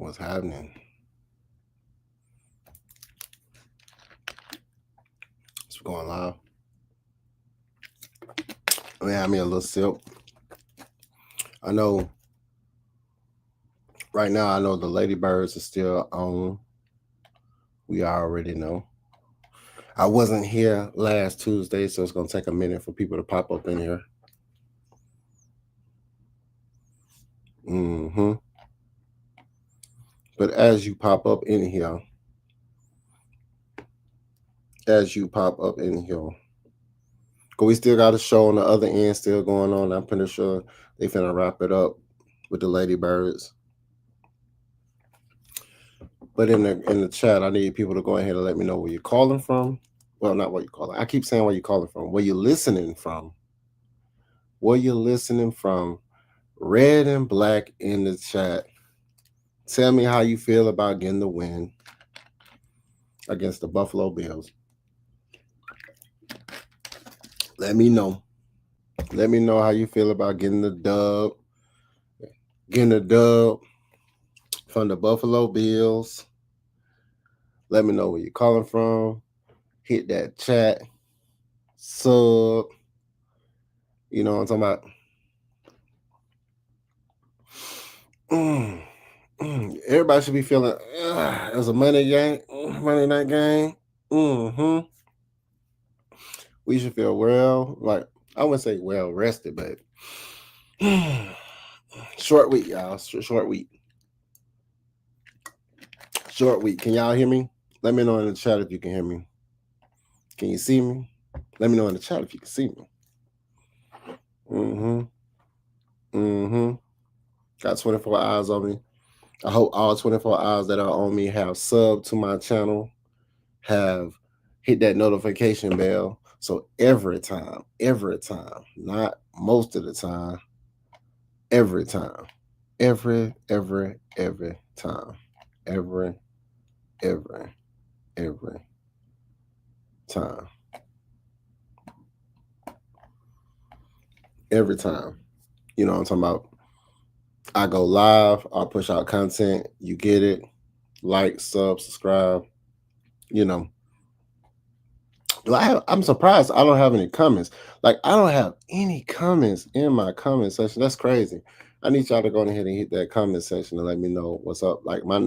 What's happening? It's going live. Let me have me a little sip. I know right now, I know the Ladybirds are still on. We already know. I wasn't here last Tuesday, so it's going to take a minute for people to pop up in here. But as you pop up in here, because we still got a show on the other end still going on. I'm pretty sure they finna wrap it up with the Ladybirds. But in the chat, I need people to go ahead and let me know where you're calling from. Well, not where you're calling. I keep saying where you're calling from. Where you're listening from. Where you're listening from. Red and black in the chat. Tell me how you feel about getting the win against the Buffalo Bills. Let me know. Let me know how you feel about getting the dub. Getting the dub from the Buffalo Bills. Let me know where you're calling from. Hit that chat. Sub. You know what I'm talking about? Everybody should be feeling it was a Monday night game. We should feel well, like I wouldn't say well rested, but short week, y'all. Short week. Can y'all hear me? Let me know in the chat if you can hear me. Can you see me? Let me know in the chat if you can see me. Got 24 eyes on me. I hope all 24 eyes that are on me have subbed to my channel, have hit that notification bell. So every time, not most of the time, every time, every time, every time, every time. You know what I'm talking about? I go live, I'll push out content, you get it, like, sub, subscribe, you know. I'm surprised I don't have any comments. Like, I don't have any comments in my comment section. That's crazy. I need y'all to go ahead and hit that comment section and let me know what's up. Like, my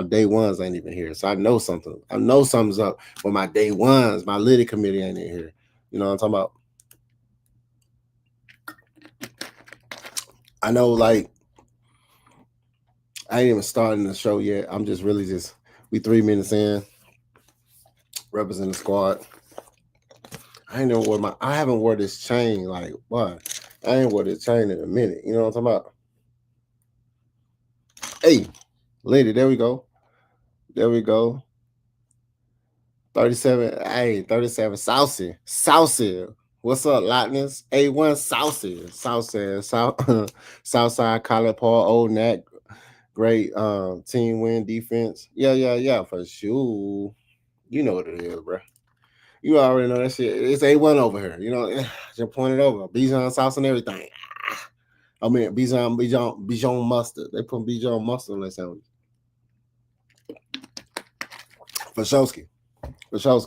day ones ain't even here. So I know something. I know something's up with my day ones. My Liddy committee ain't in here. You know what I'm talking about? I know, like, I ain't even starting the show yet. I'm just really we 3 minutes in. Representing the squad. I haven't wore this chain. Like, what? I ain't wore this chain in a minute. You know what I'm talking about? Hey, lady, there we go. 37. Hey, 37. Saucy. What's up, Lochness? A1 Saucy. Southside, College Paul, Old Nat. Great team win defense. Yeah, for sure. You know what it is, bro. You already know that shit. It's A1 over here. You know, just point it over. Bijan sauce and everything. I mean, Bijan mustard. They put Bijan mustard on that sandwich. Fashowski. So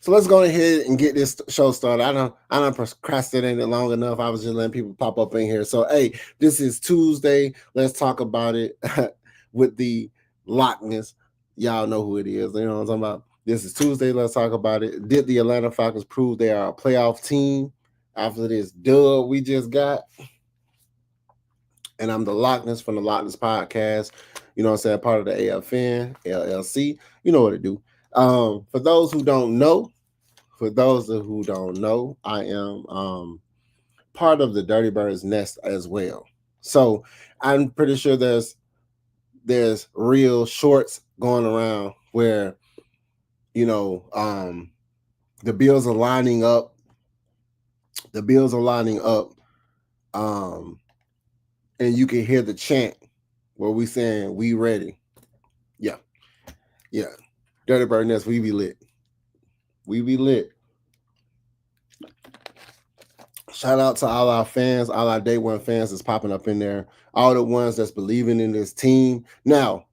so let's go ahead and get this show started. I don't procrastinate it long enough. I was just letting people pop up in here. So hey, this is Tuesday. Let's talk about it with the Lochness. Y'all know who it is. You know what I'm talking about? This is Tuesday. Let's talk about it. Did the Atlanta Falcons prove they are a playoff team after this dub we just got? And I'm the Lochness from the Lochness Podcast. You know what I'm saying? Part of the AFN, LLC. You know what to do. For those who don't know, I am part of the Dirty Birds Nest as well. So I'm pretty sure there's real shorts going around where, you know, the Bills are lining up. And you can hear the chant where we saying we ready. Yeah. Dirty Bird Nest, we be lit. Shout out to all our fans, all our day one fans that's popping up in there, all the ones that's believing in this team. Now,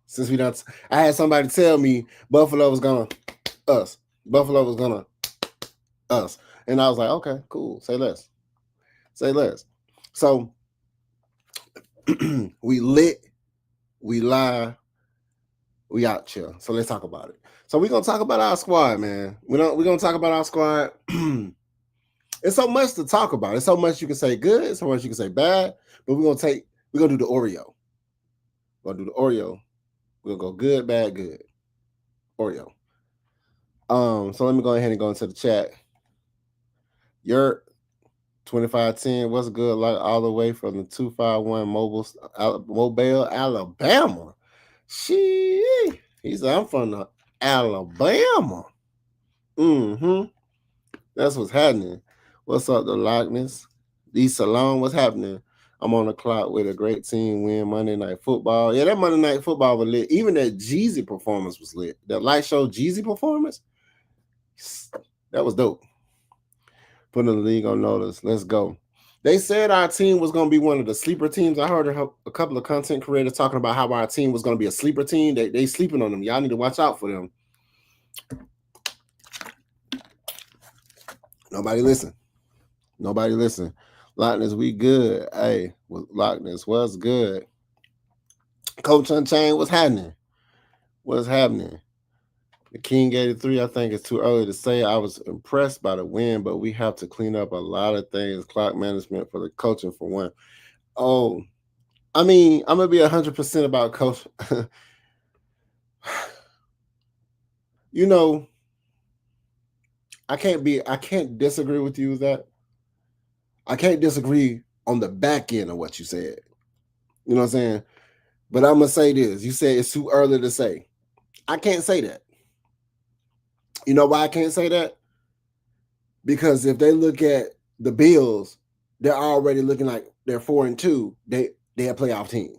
since we don't, I had somebody tell me Buffalo was gonna us, Buffalo was gonna us, and I was like, okay, cool, say less, say less. So we lit, we lie, we out chill. So let's talk about it. So we're gonna talk about our squad, man. We're gonna talk about our squad. It's so much to talk about. It's so much you can say good, so much you can say bad. But we're gonna do the Oreo. We're gonna do the Oreo. We're gonna go good, bad, good. Oreo. So let me go ahead and go into the chat. Your 2510, what's good? Like all the way from the 251 Mobile, Alabama. She he said, I'm from the Alabama. That's what's happening. What's up, the Lochness? D Salon, what's happening? I'm on the clock with a great team win Monday Night Football. Yeah, that Monday Night Football was lit. Even that Jeezy performance was lit. That light show Jeezy performance, that was dope. Putting the league on notice. Let's go. They said our team was going to be one of the sleeper teams. I heard a couple of content creators talking about how our team was going to be a sleeper team. They sleeping on them. Y'all need to watch out for them. Nobody listen. Nobody listen. Lochness, we good. Hey, Lochness, what's good? Coach Unchained, what's happening? What's happening? The King 83, I think it's too early to say. I was impressed by the win, but we have to clean up a lot of things. Clock management for the coaching for one. Oh, I mean, I'm going to be 100% about coach. You know, I can't disagree with you with that. I can't disagree on the back end of what you said. You know what I'm saying? But I'm going to say this. You said it's too early to say. I can't say that. You know why I can't say that? Because if they look at the Bills, they're already looking like they're 4-2. They're a playoff team.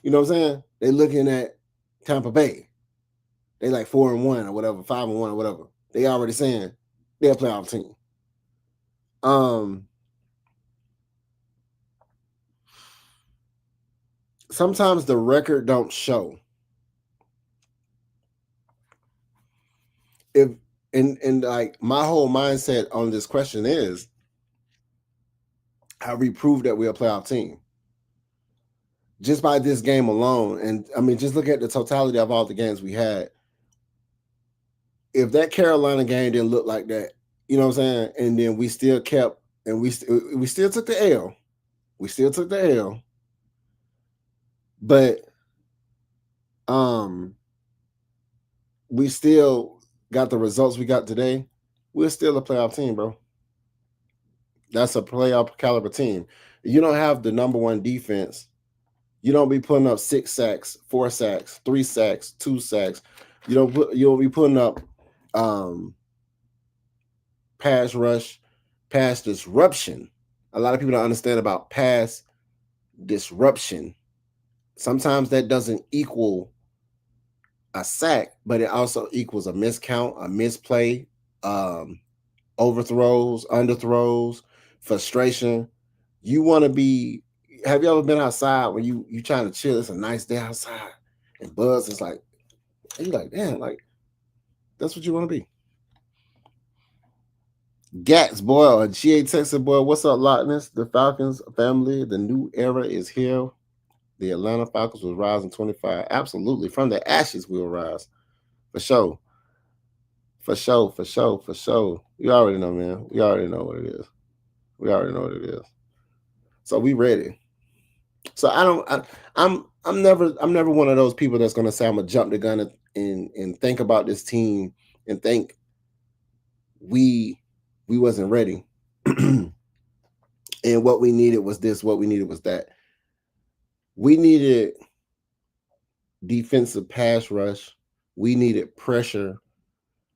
You know what I'm saying? They're looking at Tampa Bay. They like 4-1 or whatever, 5-1 or whatever. They already saying they're a playoff team. Sometimes the record don't show. If and like my whole mindset on this question is, have we proved that we're a playoff team? Just by this game alone, and I mean, just look at the totality of all the games we had. If that Carolina game didn't look like that, you know what I'm saying, and then we still kept, and we still took the L. We still took the L. But we still got the results we got today. We're still a playoff team, bro. That's a playoff caliber team. You don't have the number one defense. You don't be putting up 6 sacks, 4 sacks, 3 sacks, 2 sacks. You'll be putting up pass rush, pass disruption. A lot of people don't understand about pass disruption. Sometimes that doesn't equal a sack, but it also equals a miscount, a misplay, overthrows, underthrows, frustration. You want to be. Have you ever been outside when you trying to chill? It's a nice day outside, and Buzz is like, and you're like, damn, like that's what you want to be. Gats, boy, or GA Texas, boy, what's up, Lochness? The Falcons family, the new era is here. The Atlanta Falcons will rise in 25. Absolutely. From the ashes, we'll rise. For sure. For sure, for sure, for sure. You already know, man. We already know what it is. We already know what it is. So we ready. So I'm never one of those people that's gonna say I'm gonna jump the gun and think about this team and think we wasn't ready. And what we needed was this, what we needed was that. We needed defensive pass rush. We needed pressure.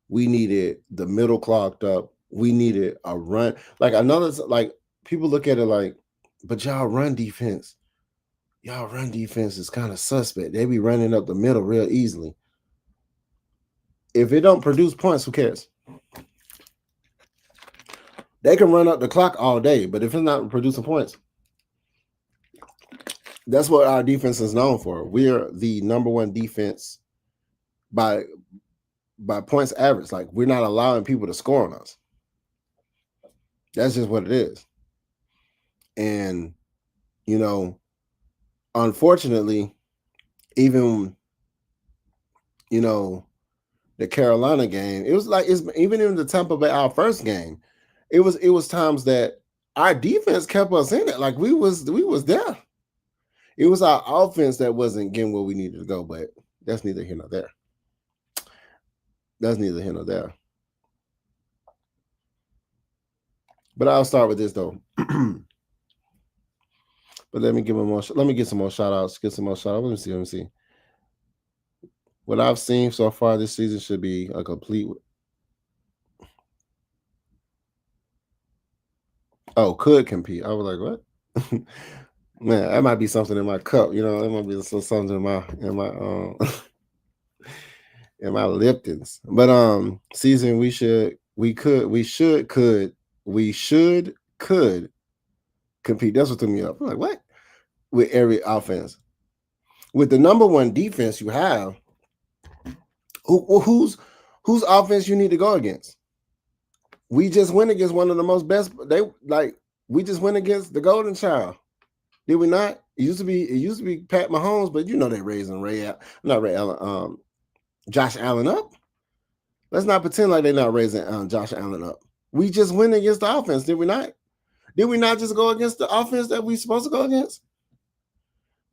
We needed the middle clogged up. We needed a run. Like another, like people look at it like, but y'all run defense is kind of suspect. They be running up the middle real easily. If it don't produce points, who cares? They can run up the clock all day, but if it's not producing points, that's what our defense is known for. We are the number one defense by points average. Like, we're not allowing people to score on us. That's just what it is. And, you know, unfortunately, even, you know, the Carolina game, it was like, it's even in the Tampa Bay, our first game, it was times that our defense kept us in it. Like, we was there. It was our offense that wasn't getting where we needed to go, but that's neither here nor there. That's neither here nor there. But I'll start with this though. But let me give them more. Let me get some more shout outs. Get some more shout outs. Let me see. Let me see. What I've seen so far this season should be a complete. Oh, could compete. I was like, what? Man, that might be something in my cup. You know, that might be something in my in my Liptons. But season we should could compete. That's what threw me up. I'm like, what? With every offense. With the number one defense you have, whose offense you need to go against? We just went against one of the most best. We just went against the Golden Child. Did we not? It used to be Pat Mahomes, but you know they raising Josh Allen up. Let's not pretend like they're not raising Josh Allen up. We just went against the offense, did we not? Did we not just go against the offense that we supposed to go against?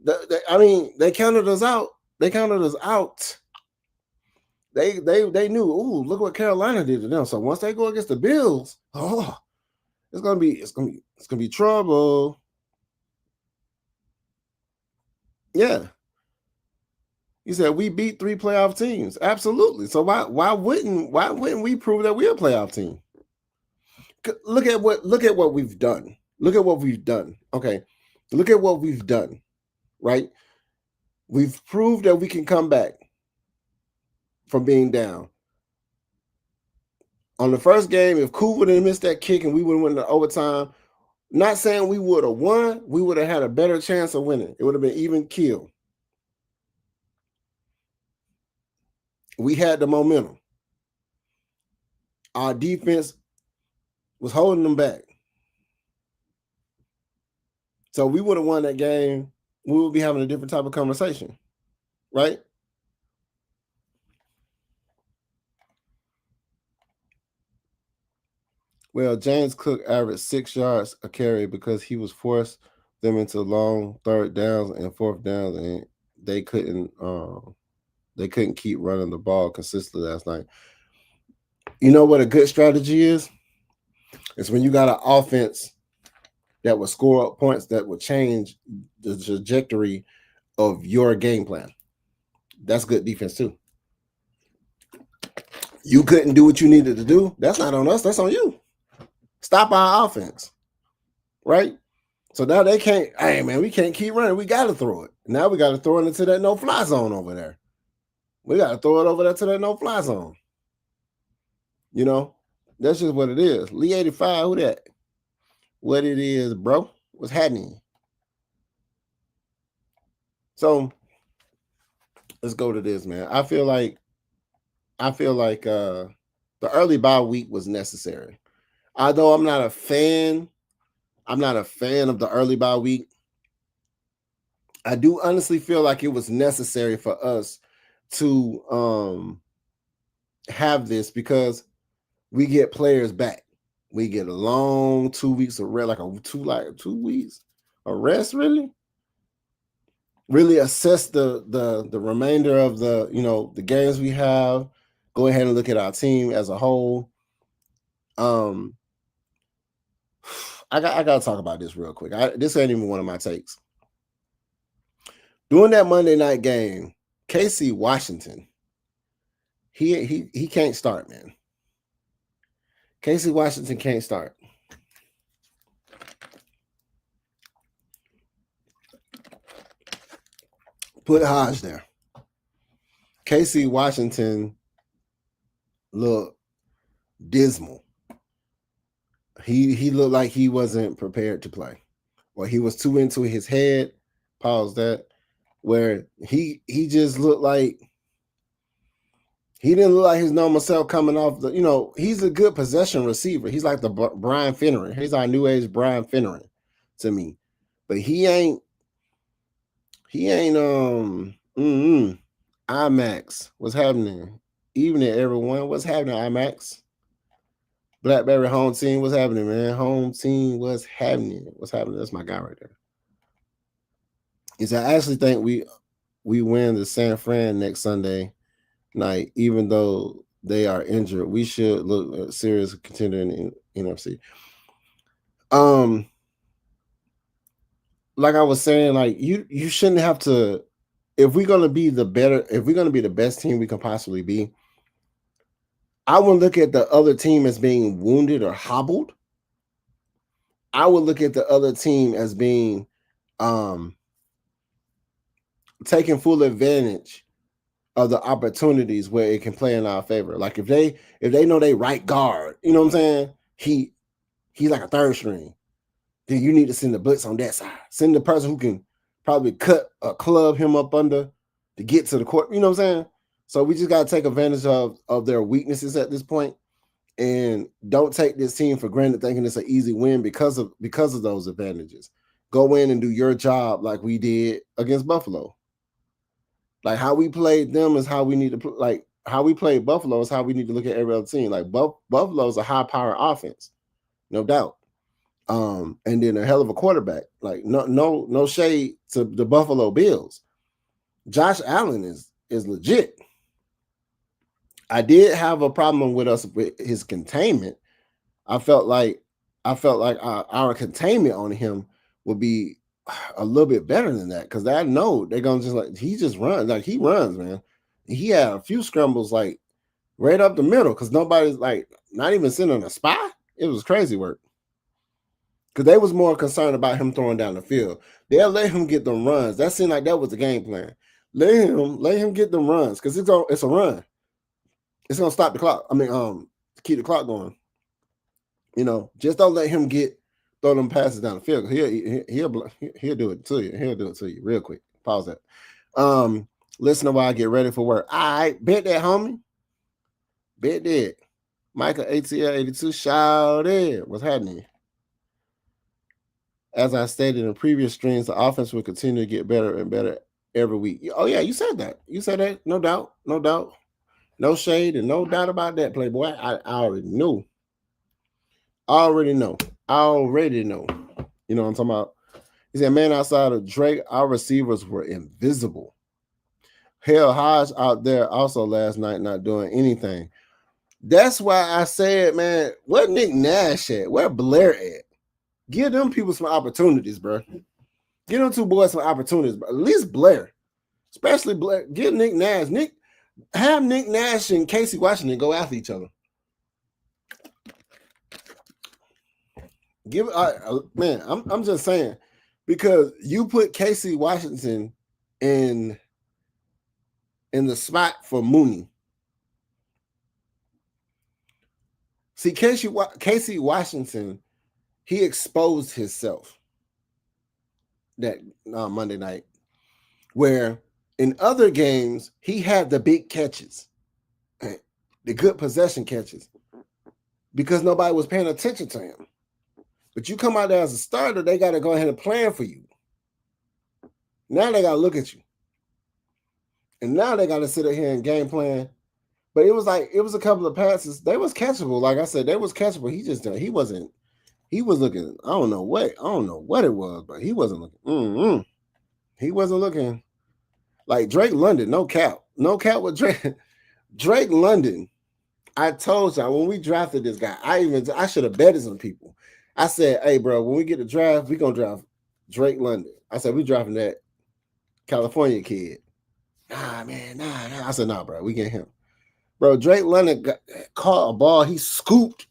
They counted us out. They counted us out. They knew. Ooh, look what Carolina did to them. So once they go against the Bills, it's gonna be trouble. Yeah. You said we beat 3 playoff teams. Absolutely. So why wouldn't we prove that we're a playoff team? Look at what we've done. Look at what we've done. Okay. Look at what we've done. Right? We've proved that we can come back from being down. On the first game, if Koo would have missed that kick and we would have went to overtime, not saying we would have won, we would have had a better chance of winning. It would have been even kill. We had the momentum. Our defense was holding them back. So we would have won that game. We would be having a different type of conversation, right? Well, James Cook averaged 6 yards a carry because he was forced them into long third downs and fourth downs, and they couldn't keep running the ball consistently last night. You know what a good strategy is? It's when you got an offense that will score up points that will change the trajectory of your game plan. That's good defense too. You couldn't do what you needed to do. That's not on us. That's on you. Stop our offense, right? So now they can't. Hey man, we can't keep running. We got to throw it. Now we got to throw it into that no-fly zone over there. We got to throw it over there to that no-fly zone. You know, that's just what it is. Lee 85, who that? What it is, bro? What's happening? So let's go to this, man. I feel like the early bye week was necessary. Although I'm not a fan of the early bye week. I do honestly feel like it was necessary for us to have this because we get players back. We get a long 2 weeks of rest, like 2 weeks of rest, really assess the remainder of the games we have. Go ahead and look at our team as a whole. I gotta talk about this real quick. This ain't even one of my takes. During that Monday night game, KC Washington, he can't start, man. KC Washington can't start. Put Hodge there. KC Washington look dismal. he looked like he wasn't prepared to play, or he was too into his head. Pause that. Where he just looked like he didn't look like his normal self coming off the. He's a good possession receiver. He's like the Brian Finneran. He's our new age Brian Finneran to me, but he ain't. IMAX, what's happening? Evening, everyone. What's happening, IMAX? Blackberry home team, what's happening, man? Home team, what's happening? What's happening? That's my guy right there. I actually think we win the San Fran next Sunday night, even though they are injured. We should look at serious contender in NFC. Like I was saying, like you shouldn't have to. If we're gonna be the best team we can possibly be, I wouldn't look at the other team as being wounded or hobbled. I would look at the other team as being taking full advantage of the opportunities where it can play in our favor. Like if they know they right guard, you know what I'm saying? He's like a third string. Then you need to send the blitz on that side. Send the person who can probably cut or club him up under to get to the court. You know what I'm saying? So we just got to take advantage of their weaknesses at this point, and don't take this team for granted thinking it's an easy win because of those advantages. Go in and do your job like we did against Buffalo. Like how we played them is how we need to like how we played Buffalo is how we need to look at every other team. Like Buffalo's a high power offense, no doubt. And then a hell of a quarterback. Like no shade to the Buffalo Bills. Josh Allen is legit. I did have a problem with his containment. I felt like our containment on him would be a little bit better than that, because I know they're gonna just like he just runs, like he runs, man. He had a few scrambles like right up the middle because nobody's like not even sending a spy. It was crazy work. Because they was more concerned about him throwing down the field. They'll let him get them runs. That seemed like that was the game plan. Let him get them runs because it's a run. It's gonna stop the clock. I mean, keep the clock going. Just don't let him throw them passes down the field. He'll do it to you. He'll do it to you real quick. Pause that. Listen while I get ready for work. All right, bet that, homie. Bet that. Michael ATL 82. Shout it. What's happening? As I stated in previous streams, the offense will continue to get better and better every week. Oh yeah, you said that. You said that. No doubt. No doubt. No shade and no doubt about that, Playboy. I already knew. I already know. You know what I'm talking about? He said, man, outside of Drake, our receivers were invisible. Hell, Hodge out there also last night not doing anything. That's why I said, man, where Nick Nash at? Where Blair at? Give them people some opportunities, bro. Give them two boys some opportunities, bro. At least Blair. Especially Blair. Give Nick Nash. Have Nick Nash and Casey Washington go after each other. Man, I'm just saying, because you put Casey Washington in the spot for Mooney. See, Casey Washington, he exposed himself that Monday night, where in other games he had the big catches, the good possession catches, because nobody was paying attention to him. But you come out there as a starter, they got to go ahead and plan for you. Now they got to look at you. And now they got to sit here and game plan. But it was a couple of passes. They was catchable. Like I said, they was catchable. He was looking, I don't know what it was, but he wasn't looking. He wasn't looking like Drake London. No cap with Drake. Drake London. I told y'all when we drafted this guy, I should have betted some people. I said, hey, bro, when we get the draft, we're going to draft Drake London. I said, we drafting that California kid. Nah, man, nah. I said, nah, bro, we get him. Bro, Drake London caught a ball. He scooped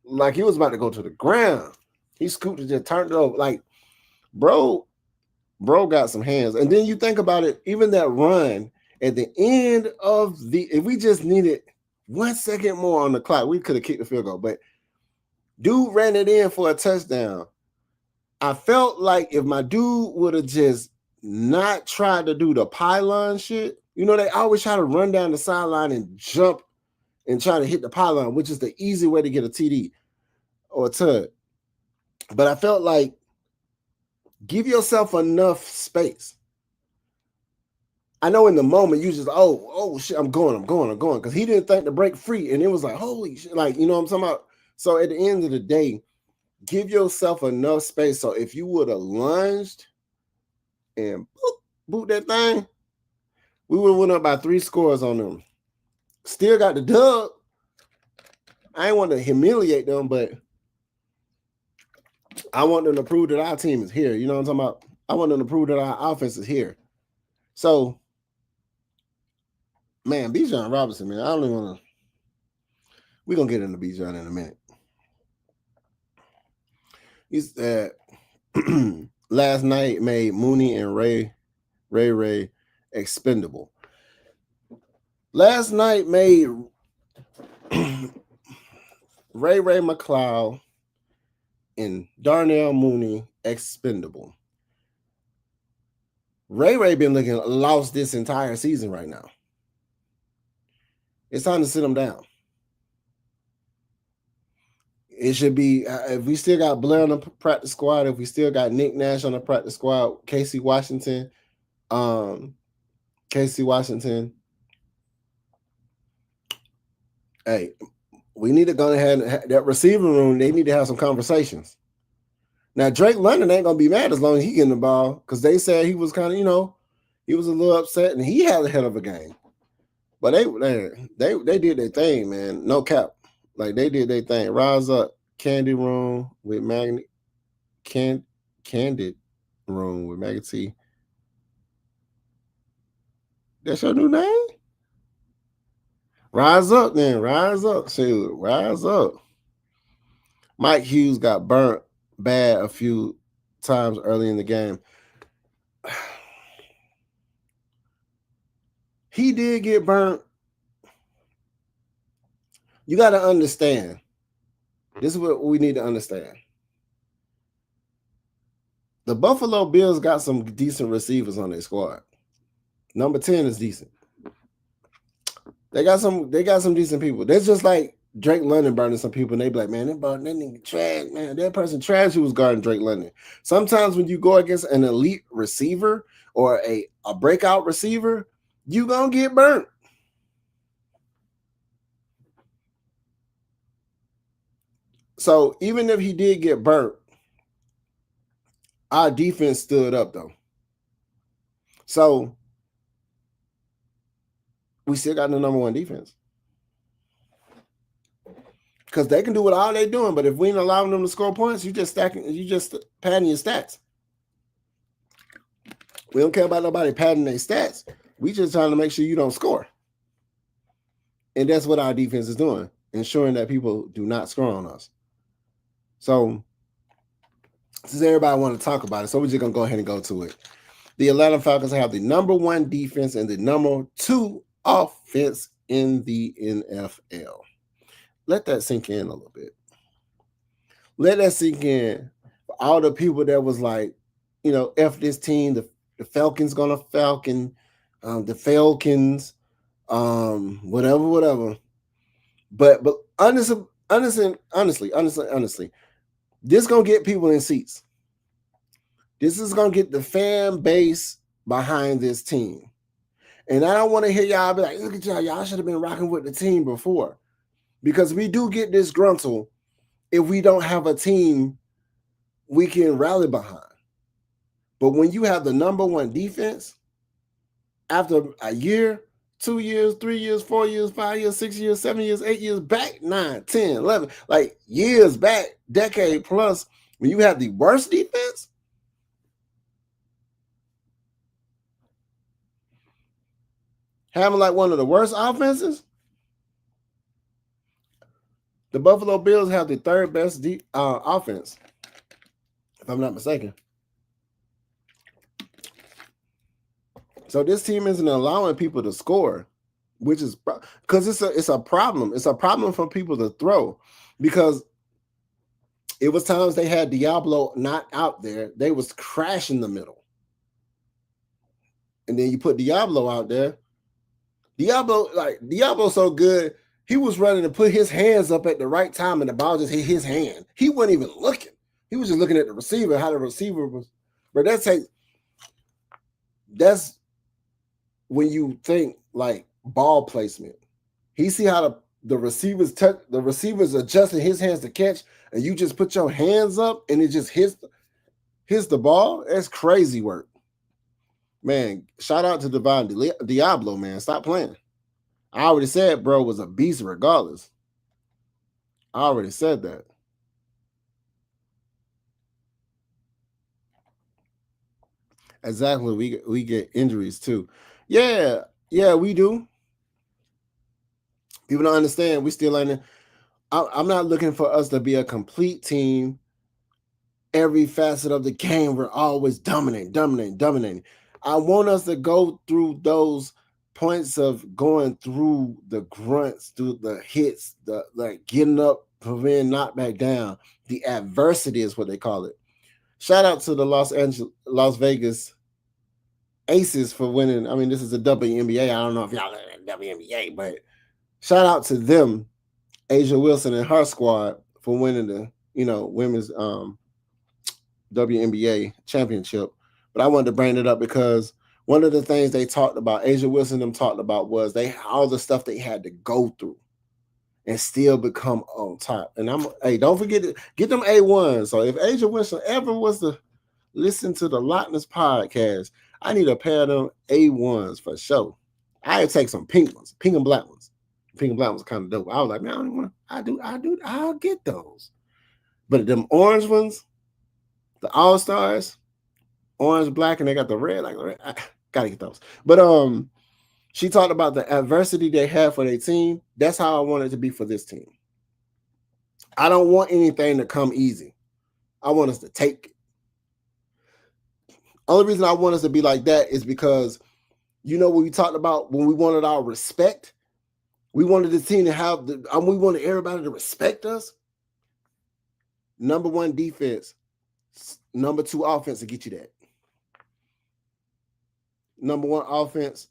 like he was about to go to the ground. He scooped and just turned it over. Like, bro got some hands. And then you think about it, even that run at the end of if we just needed 1 second more on the clock, we could have kicked the field goal. But Dude ran it in for a touchdown. I felt like if my dude would have just not tried to do the pylon shit, they always try to run down the sideline and jump and try to hit the pylon, which is the easy way to get a TD or a tud. But I felt like give yourself enough space. I know in the moment you just, oh shit, I'm going, because he didn't think to break free, and it was like, holy shit, like, you know what I'm talking about? So at the end of the day, give yourself enough space. So if you would have lunged and boot that thing, we would have went up by 3 scores on them. Still got the dub. I ain't want to humiliate them, but I want them to prove that our team is here. You know what I'm talking about? I want them to prove that our offense is here. So, man, Bijan Robinson, man, I don't even want to. We're going to get into Bijan in a minute. He's last night made Mooney and Ray expendable. Last night made Ray McLeod and Darnell Mooney expendable. Ray been looking lost this entire season right now. It's time to sit him down. It should be, if we still got Blair on the practice squad, if we still got Nick Nash on the practice squad, Casey Washington, hey, we need to go ahead, that receiver room, they need to have some conversations. Now, Drake London ain't going to be mad as long as he getting the ball, because they said he was kind of, he was a little upset, and he had a hell of a game. But they did their thing, man. No cap. Like, they did their thing. Rise Up, Candy Room with Candid Room with Maggie T. That's your new name? Rise Up, then. Rise Up. Shoot, rise up. Mike Hughes got burnt bad a few times early in the game. He did get burnt. You got to understand. This is what we need to understand. The Buffalo Bills got some decent receivers on their squad. Number 10 is decent. They got some decent people. That's just like Drake London burning some people, and they be like, man, that nigga trash, man. That person trash who was guarding Drake London. Sometimes when you go against an elite receiver or a breakout receiver, you gonna get burnt. So even if he did get burnt, our defense stood up though. So we still got the number 1 defense. Because they can do what all they're doing, but if we ain't allowing them to score points, you just padding your stats. We don't care about nobody padding their stats. We just trying to make sure you don't score. And that's what our defense is doing, ensuring that people do not score on us. So, since everybody want to talk about it, so we're just going to go ahead and go to it. The Atlanta Falcons have the number 1 defense and the number 2 offense in the NFL. Let that sink in a little bit. Let that sink in. For all the people that was like, F this team, the Falcons gonna Falcon, the Falcons, whatever. But honestly, this gonna get people in seats. This is gonna get the fan base behind this team. And I don't want to hear y'all be like, look at y'all should have been rocking with the team before. Because we do get disgruntled if we don't have a team we can rally behind. But when you have the number 1 defense, after a year, 2 years, 3 years, 4 years, 5 years, 6 years, 7 years, 8 years back, 9, 10, 11, like years back, decade plus, when you have the worst defense, having like one of the worst offenses, the Buffalo Bills have the 3rd best offense, if I'm not mistaken. So this team isn't allowing people to score, which is because it's a problem. It's a problem for people to throw, because It was times they had Diablo not out there. They was crashing the middle. And then you put Diablo out there. Diablo so good. He was running to put his hands up at the right time and the ball just hit his hand. He wasn't even looking. He was just looking at the receiver, how the receiver was. But that's when you think like ball placement. He see how the receivers adjusting his hands to catch, and you just put your hands up and it just hits the ball. That's crazy work. Man, shout out to Divine Diablo, man. Stop playing. I already said bro was a beast regardless. I already said that. Exactly. We get injuries too. Yeah, we do. People don't understand. We still learning. I'm not looking for us to be a complete team. Every facet of the game, we're always dominating. I want us to go through those points of going through the grunts, through the hits, the like getting up, being knocked back down. The adversity is what they call it. Shout out to the Las Vegas Aces for winning. I mean, this is a WNBA. I don't know if y'all in WNBA, but shout out to them, Asia Wilson and her squad for winning the women's WNBA championship. But I wanted to bring it up because one of the things they talked about, Asia Wilson them talked about, was all the stuff they had to go through and still become on top. And don't forget to get them A1. So if Asia Wilson ever was to listen to the Lochness podcast, I need a pair of them A1s for sure. I'd take some pink ones, pink and black ones. Pink and black ones kind of dope. I was like, man, I don't want. I'll get those. But them orange ones, the All Stars, orange, black, and they got the red. I gotta get those. But she talked about the adversity they have for their team. That's how I want it to be for this team. I don't want anything to come easy. I want us to take it. Only reason I want us to be like that is because what we talked about when we wanted our respect. We wanted the team to have we wanted everybody to respect us. Number one, defense. Number two, offense to get you that. Number one, offense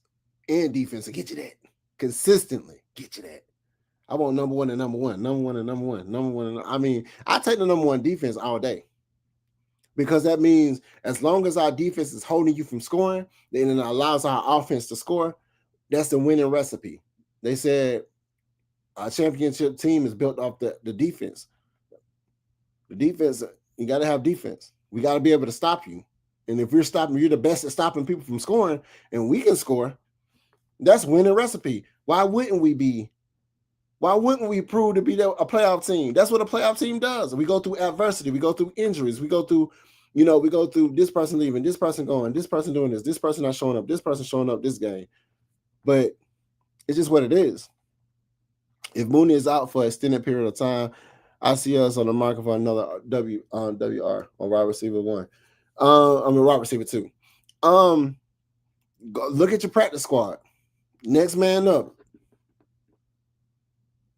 and defense to get you that. Consistently get you that. I want number one and number one. Number one and number one. Number one and I mean, I take the number one defense all day. Because that means as long as our defense is holding you from scoring, then it allows our offense to score. That's the winning recipe. They said our championship team is built off the defense. The defense, you got to have defense. We got to be able to stop you. And if you're the best at stopping people from scoring, and we can score, that's winning recipe. Why wouldn't we prove to be a playoff team? That's what a playoff team does. We go through adversity. We go through injuries. We go through this person leaving, this person going, this person doing this person not showing up, this person showing up this game. But it's just what it is. If Mooney is out for an extended period of time, I see us on the market for another WR on wide receiver 1. Wide receiver 2. Look at your practice squad. Next man up.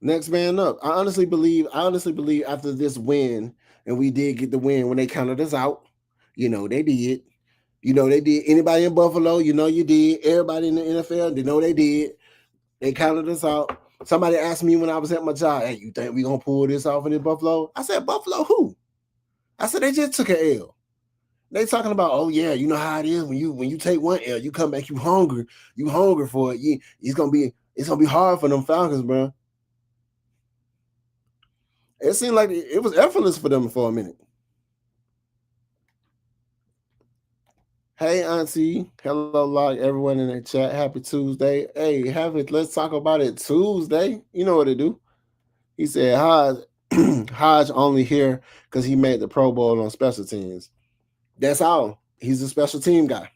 I honestly believe after this win, and we did get the win when they counted us out. They did. They did. Anybody in Buffalo, you did. Everybody in the NFL, they did. They counted us out. Somebody asked me when I was at my job, hey, you think we gonna pull this off in Buffalo? I said, Buffalo who? I said, they just took an L. They talking about, oh yeah, you know how it is when you take one L, you come back, you hungry for it. It's gonna be hard for them Falcons, bro. It seemed like it was effortless for them for a minute. Hey, Auntie. Hello, like everyone in the chat. Happy Tuesday. Hey, let's talk about it Tuesday. You know what to do. He said, Hodge only here because he made the Pro Bowl on special teams. That's all. He's a special team guy.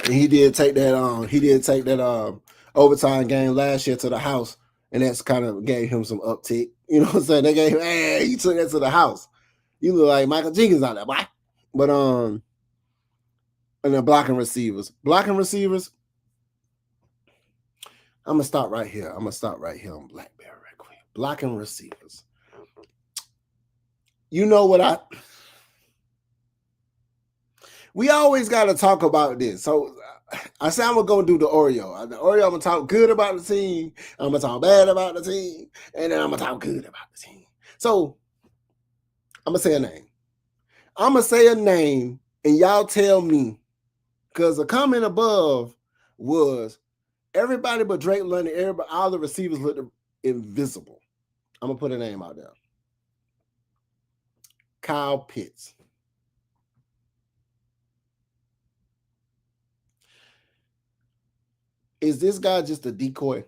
And he did take that overtime game last year to the house, and that's kind of gave him some uptick. You know what I'm saying? They gave him, hey, you took that to the house. You look like Michael Jenkins out there, boy. But and then blocking receivers. I'm gonna stop right here. On Blackberry right quick. blocking receivers. You know what we always got to talk about this. So I said I'm going to do the Oreo. The Oreo, I'm going to talk good about the team. I'm going to talk bad about the team. And then I'm going to talk good about the team. So I'm going to say a name. I'm going to say a name and y'all tell me, because the comment above was everybody but Drake London, everybody, all the receivers looked invisible. I'm going to put a name out there. Kyle Pitts. Is this guy just a decoy?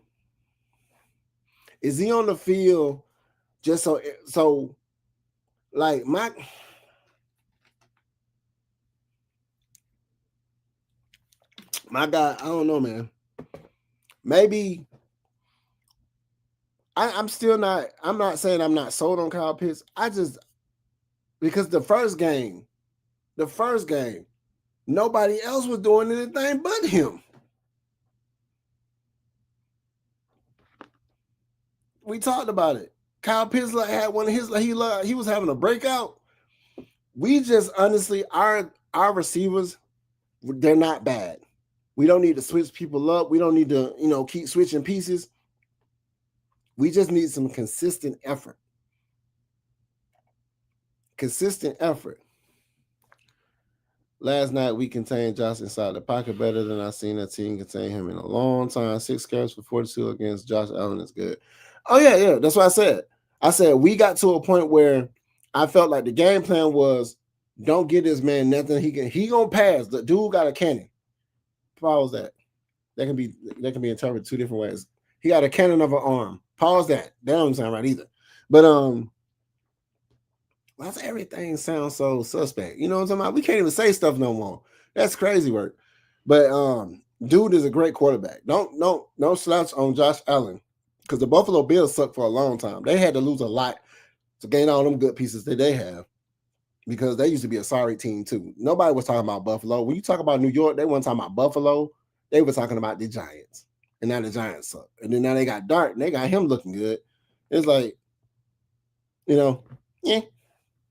Is he on the field just so like my guy, I don't know, man. Maybe I'm not saying I'm not sold on Kyle Pitts. Because the first game, nobody else was doing anything but him. We talked about it. Kyle Pitts had one of his, he was having a breakout. We just honestly, our receivers, they're not bad. We don't need to switch people up. We don't need to, keep switching pieces. We just need some consistent effort. Last night, we contained Josh inside the pocket better than I've seen a team contain him in a long time. 6 carries for 42 against Josh Allen is good. Oh, yeah. That's what I said. I said we got to a point where I felt like the game plan was don't give this man nothing. He gonna pass. The dude got a cannon. Pause that. That can be interpreted 2 different ways. He got a cannon of an arm. Pause that. That don't sound right either. But why does everything sound so suspect? You know what I'm talking about? We can't even say stuff no more. That's crazy work. But dude is a great quarterback. Don't slouch on Josh Allen, because the Buffalo Bills sucked for a long time. They had to lose a lot to gain all them good pieces that they have, because they used to be a sorry team too. Nobody was talking about Buffalo. When you talk about New York, they weren't talking about Buffalo. They were talking about the Giants. And now the Giants suck. And then now they got Dart and they got him looking good. It's like, yeah.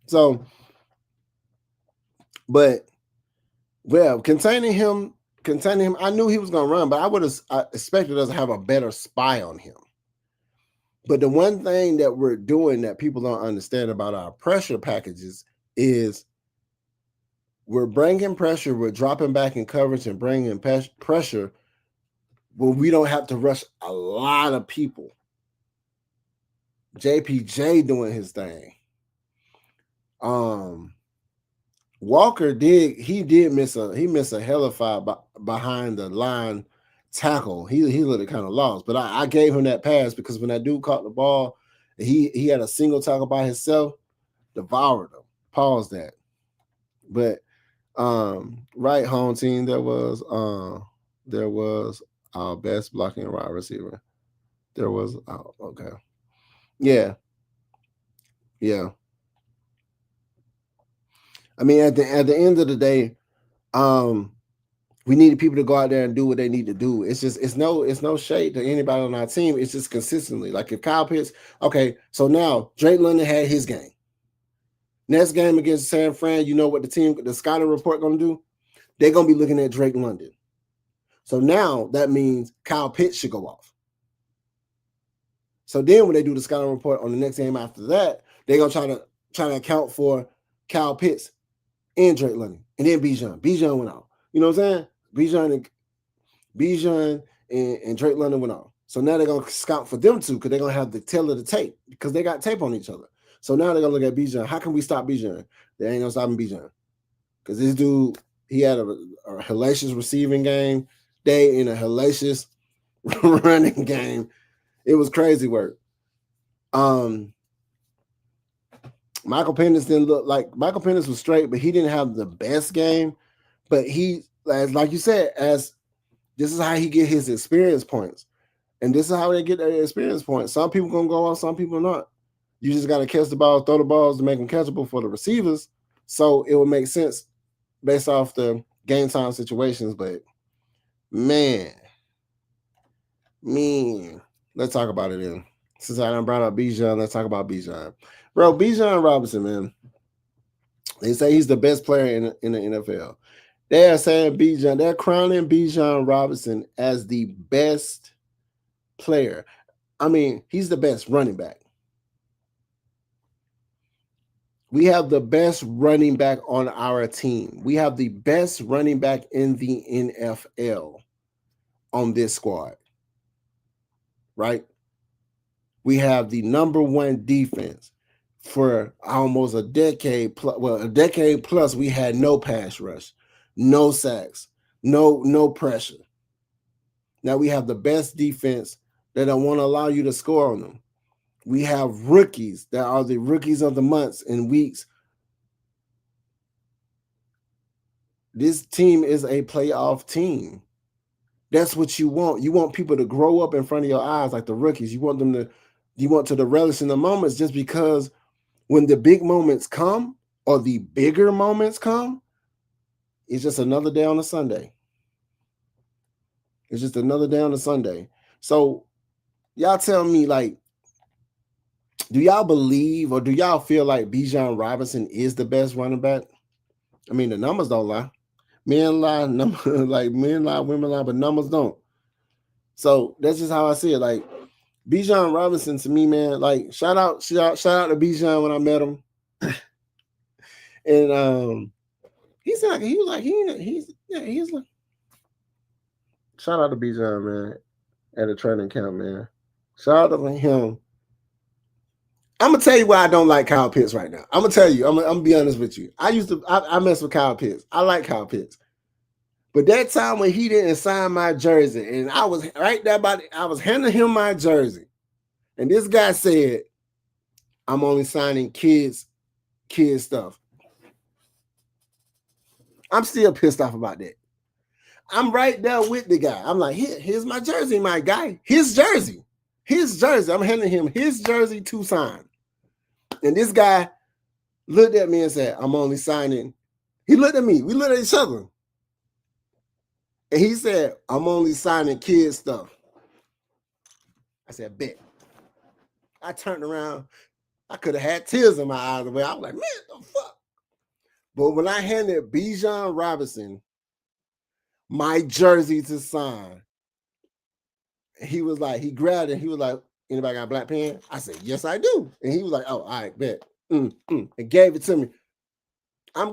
So, but, well, containing him, I knew he was going to run, but I expected us to have a better spy on him. But the one thing that we're doing that people don't understand about our pressure packages is we're bringing pressure, we're dropping back in coverage and bringing pressure where we don't have to rush a lot of people. JPJ doing his thing. Walker did miss a hellified behind the line tackle. He looked kind of lost, but I gave him that pass because when that dude caught the ball, he had a single tackle by himself, devoured him. Pause that. But right, home team, there was our best blocking wide receiver. There was okay. Yeah. I mean, at the end of the day, we needed people to go out there and do what they need to do. It's no shade to anybody on our team. It's just consistently. Like if Kyle Pitts, okay, so now Drake London had his game. Next game against San Fran, you know what the scouting report going to do? They're going to be looking at Drake London. So now that means Kyle Pitts should go off. So then when they do the scouting report on the next game after that, they're going to try to account for Kyle Pitts and Drake London. And then Bijan. Bijan went out. You know what I'm saying? Bijan and Drake London went off. So now they're going to scout for them two because they're going to have the tail of the tape because they got tape on each other. So now they're going to look at Bijan. How can we stop Bijan? They ain't going to stop Bijan. Because this dude, he had a hellacious receiving game day and a hellacious running game. It was crazy work. Michael Penix didn't look like Michael Penix was straight, but he didn't have the best game. But he, like you said, this is how he get his experience points. And this is how they get their experience points. Some people going to go off, some people not. You just got to catch the ball, throw the balls to make them catchable for the receivers. So it will make sense based off the game time situations. But, man, let's talk about it then. Since I done brought up Bijan, let's talk about Bijan. Bro, Bijan Robinson, man. They say he's the best player in the NFL. They are saying Bijan, they're crowning Bijan Robinson as the best player. I mean, he's the best running back. We have the best running back on our team. We have the best running back in the NFL on this squad, right? We have the number one defense for almost a decade plus. Well, a decade plus, we had no pass rush, no sacks, no pressure. Now we have the best defense that don't want to allow you to score on them. We have rookies that are the rookies of the months and weeks. This team is a playoff team. That's what you want. You want people to grow up in front of your eyes like the rookies. You want to relish in the moments, just because when the big moments come or the bigger moments come, it's just another day on a Sunday. It's just another day on a Sunday. So y'all tell me, like, do y'all believe or do y'all feel like Bijan Robinson is the best running back? I mean, the numbers don't lie. Men lie, like men lie, women lie, but numbers don't. So that's just how I see it. Like, Bijan Robinson, to me, man, like, shout out to Bijan when I met him. And he's like, shout out to Bijan, man, at a training camp, man. Shout out to him. I'm gonna tell you why I don't like Kyle Pitts right now. I'm gonna tell you. I'm gonna be honest with you. I mess with Kyle Pitts. I like Kyle Pitts, but that time when he didn't sign my jersey, and I was right there I was handing him my jersey, and this guy said, "I'm only signing kids stuff." I'm still pissed off about that. I'm right there with the guy. I'm like, here's my jersey, my guy. His jersey. I'm handing him his jersey to sign. And this guy looked at me and said, I'm only signing. He looked at me. We looked at each other. And he said, I'm only signing kids stuff. I said, bet. I turned around. I could have had tears in my eyes. I was like, man, the fuck? But when I handed Bijan Robinson my jersey to sign, he was like, he grabbed it. He was like, anybody got a black pen? I said, yes, I do. And he was like, oh, all right, bet. And gave it to me.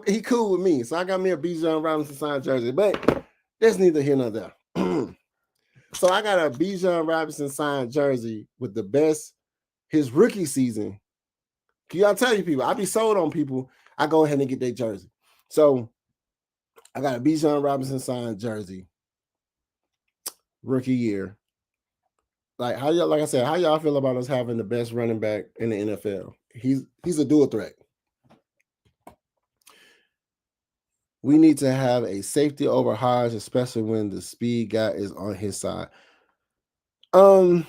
He cool with me. So I got me a Bijan Robinson signed jersey. But that's neither here nor there. So I got a Bijan Robinson signed jersey with the best, his rookie season. Can y'all tell you people, I be sold on people. I go ahead and get their jersey. So I got a Bijan Robinson signed jersey. Rookie year. Like I said, how y'all feel about us having the best running back in the NFL? He's a dual threat. We need to have a safety over Hodge, especially when the speed guy is on his side. I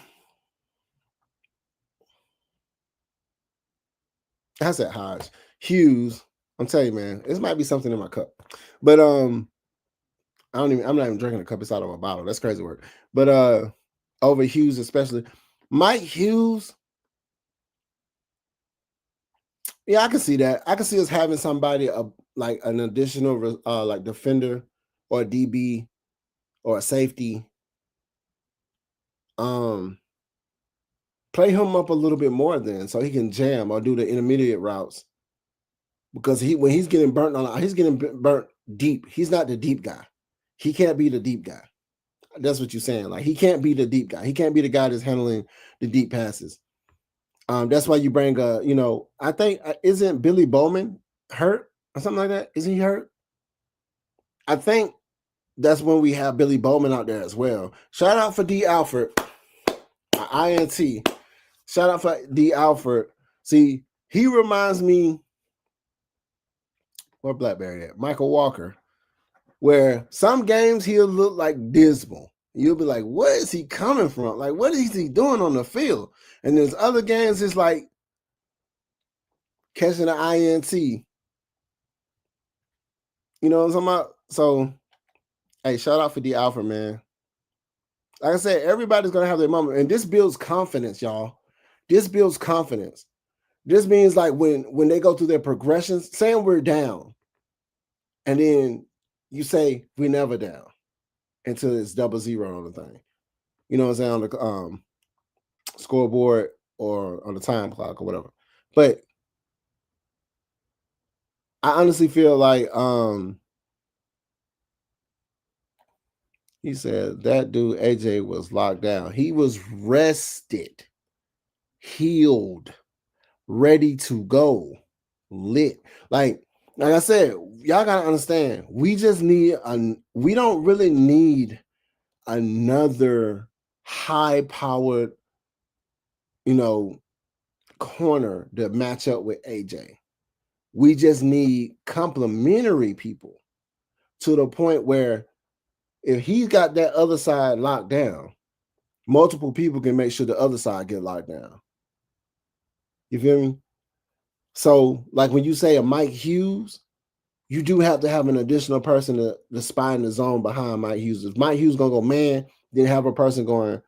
said Hodge. Hughes. I'm telling you, man, this might be something in my cup. But I'm not even drinking a cup, it's out of a bottle. That's crazy work. But over Hughes, especially. Mike Hughes. Yeah, I can see that. I can see us having somebody like an additional like defender or a DB or a safety. Play him up a little bit more then, so he can jam or do the intermediate routes. Because when he's getting burnt he's getting burnt deep. He's not the deep guy. He can't be the deep guy. That's what you're saying. Like, he can't be the deep guy. He can't be the guy that's handling the deep passes. That's why you bring I think isn't Billy Bowman hurt or something like that? Isn't he hurt? I think that's when we have Billy Bowman out there as well. Shout out for D. Alford, INT. Shout out for D. Alford. See, he reminds me, where Blackberry at? Michael Walker, where some games he'll look like dismal. You'll be like, where is he coming from? Like, what is he doing on the field? And there's other games, it's like catching an INT. You know what I'm talking about? So, hey, shout out for D. Alford, man. Like I said, everybody's going to have their moment. And this builds confidence, y'all. This builds confidence. This means like when they go through their progressions, saying we're down, and then you say we're never down until it's 00 on the thing. You know what I'm saying, on the scoreboard or on the time clock or whatever. But I honestly feel like he said that dude AJ was locked down. He was rested, healed, ready to go, lit. Like I said, y'all gotta understand. We just need we don't really need another high-powered, corner to match up with AJ. We just need complementary people to the point where if he's got that other side locked down, multiple people can make sure the other side get locked down. You feel me? So, like when you say a Mike Hughes, you do have to have an additional person to spy in the zone behind Mike Hughes. If Mike Hughes gonna go man, then have a person going,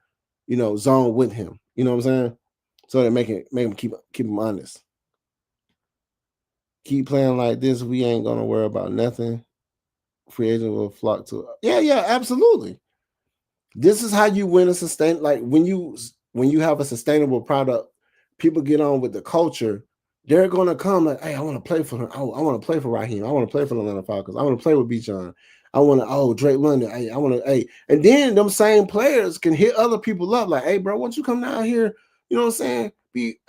zone with him. You know what I'm saying? So that make him keep him honest. Keep playing like this, we ain't gonna worry about nothing. Free agent will flock to it. Yeah, absolutely. This is how you win a sustain. Like when you have a sustainable product, people get on with the culture. They're gonna come like, hey, I want to play for him. I want to play for Raheem. I want to play for the Atlanta Falcons. I want to play with Bijan. I want to, Drake London. Hey, I want to, hey. And then them same players can hit other people up like, hey, bro, why don't you come down here? You know what I'm saying?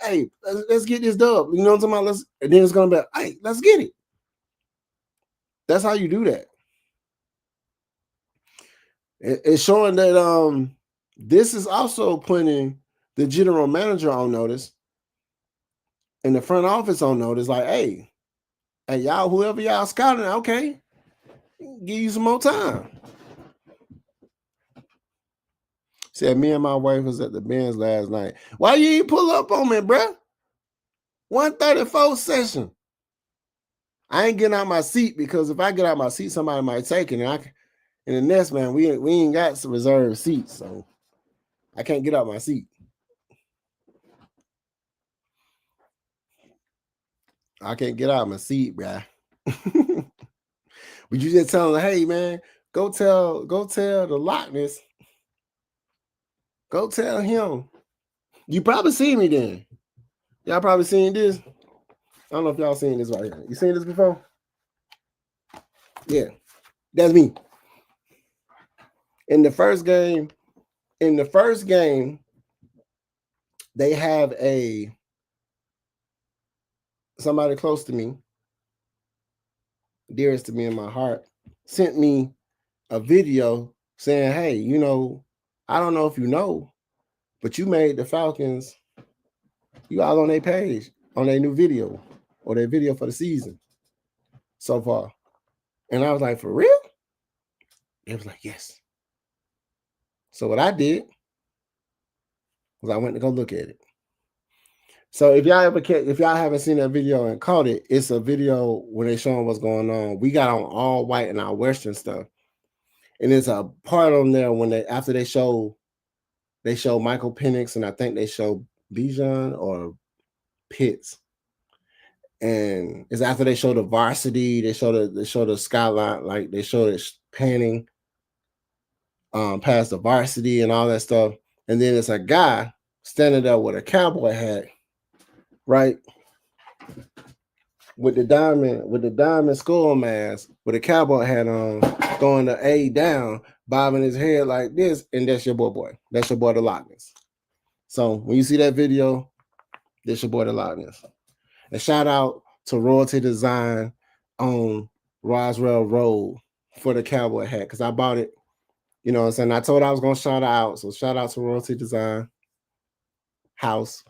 Hey, let's get this dub. You know what I'm talking about? And then it's gonna be, hey, let's get it. That's how you do that. It's showing that this is also putting the general manager on notice and the front office on notice. Like, hey, y'all, whoever y'all scouting, okay, give you some more time. Said me and my wife was at the Benz last night. Why you ain't pull up on me, bruh? 134 session. I ain't getting out my seat because if I get out my seat, somebody might take it. And in the next, man, we ain't got some reserved seats, so I can't get out my seat. I can't get out my seat, bruh. But you just tell them, hey, man, go tell the Lochness. Go tell him. You probably seen me then. Y'all probably seen this. I don't know if y'all seen this right here. You seen this before? Yeah, that's me. In the first game, they have somebody close to me, dearest to me in my heart, sent me a video saying, hey, I don't know if you know, but you made the Falcons, you all on their page, on their new video, or their video for the season so far. And I was like, for real? It was like, yes. So what I did was I went to go look at it. So if y'all haven't seen that video and caught it, it's a video when they showing what's going on. We got on all white and our Western stuff. And there's a part on there when after they show Michael Penix and I think they show Bijan or Pitts. And it's after they show the varsity, they show the skyline, like they show it panning past the varsity and all that stuff. And then it's a guy standing there with a cowboy hat, right? With the diamond skull mask, with a cowboy hat on, throwing the A down, bobbing his head like this, and that's your boy. That's your boy, the Lochness. So when you see that video, that's your boy, the Lochness. And shout out to Royalty Design on Roswell Road for the cowboy hat, because I bought it. You know what I'm saying? I told her I was gonna shout out. So shout out to Royalty Design House.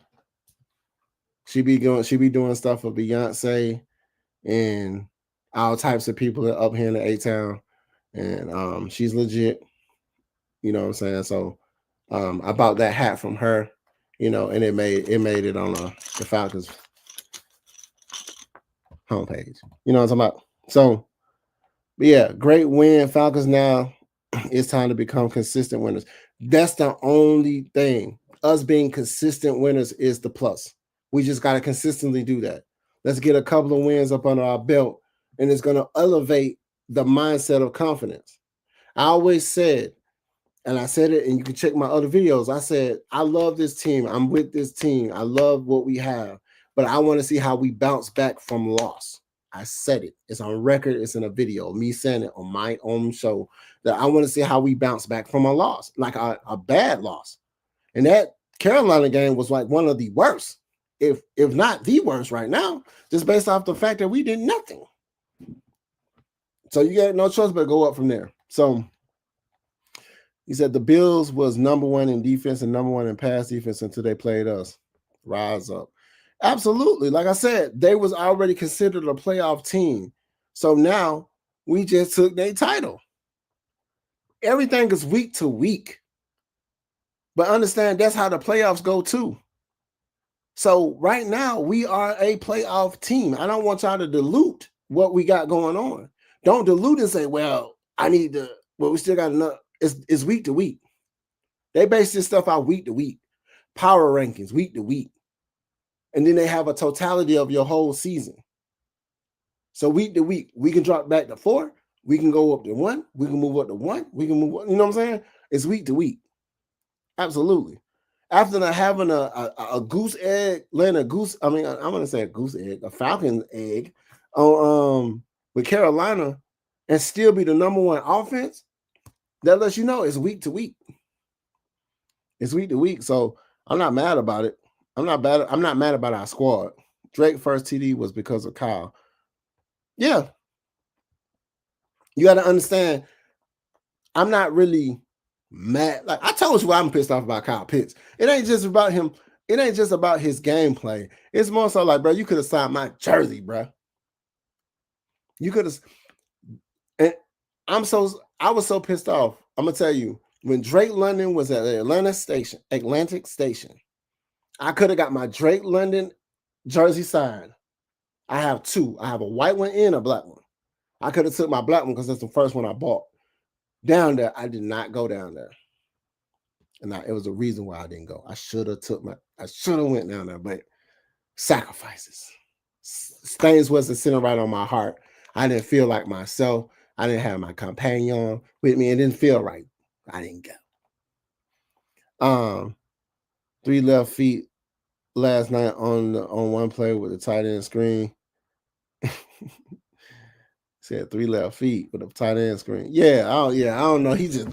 She be doing stuff for Beyonce and all types of people up here in the A-Town. And she's legit. You know what I'm saying? So I bought that hat from her, and it made it on the Falcons homepage. You know what I'm talking about? So yeah, great win. Falcons now, it's time to become consistent winners. That's the only thing. us being consistent winners is the plus. We just got to consistently do that. Let's get a couple of wins up under our belt, and it's going to elevate the mindset of confidence. I always said, and I said it, and you can check my other videos. I said, I love this team. I'm with this team. I love what we have, but I want to see how we bounce back from loss. I said it. It's on record. It's in a video. Me saying it on my own show that I want to see how we bounce back from a loss, like a bad loss. And that Carolina game was like one of the worst, if not the worst right now, just based off the fact that we did nothing. So you got no choice but to go up from there. So he said the Bills was number one in defense and number one in pass defense until they played us. Rise up. Absolutely. Like I said, they was already considered a playoff team. So now we just took their title. Everything is week to week. But understand that's how the playoffs go too. So right now we are a playoff team. I don't want y'all to dilute what we got going on. Don't dilute and say, well, we still got enough. It's week to week. They base this stuff out week to week. Power rankings, week to week. And then they have a totality of your whole season. So week to week, we can drop back to 4. We can go up to 1. We can move up to 1. We can move up. You know what I'm saying? It's week to week. Absolutely. After having a goose egg, laying a goose, I'm going to say a goose egg, a Falcon egg with Carolina and still be the number one offense, that lets you know it's week to week. It's week to week. So I'm not mad about it. I'm not mad about our squad. Drake first TD was because of Kyle. Yeah. You got to understand, I'm not really mad. Like I told you, I'm pissed off about Kyle Pitts. It ain't just about him. It ain't just about his gameplay. It's more so like, bro, you could have signed my jersey, bro. You could have. And I was so pissed off. I'm gonna tell you, when Drake London was at the Atlantic Station, I could have got my Drake London jersey signed. I have 2. I have a white one and a black one. I could have took my black one because that's the first one I bought. Down there, I did not go down there. And it was a reason why I didn't go. I should have went down there, but sacrifices. Things wasn't sitting right on my heart. I didn't feel like myself. I didn't have my companion with me. It didn't feel right. I didn't go. 3 left feet last night on one play with the tight end screen. Said 3 left feet with a tight end screen. I don't know. He just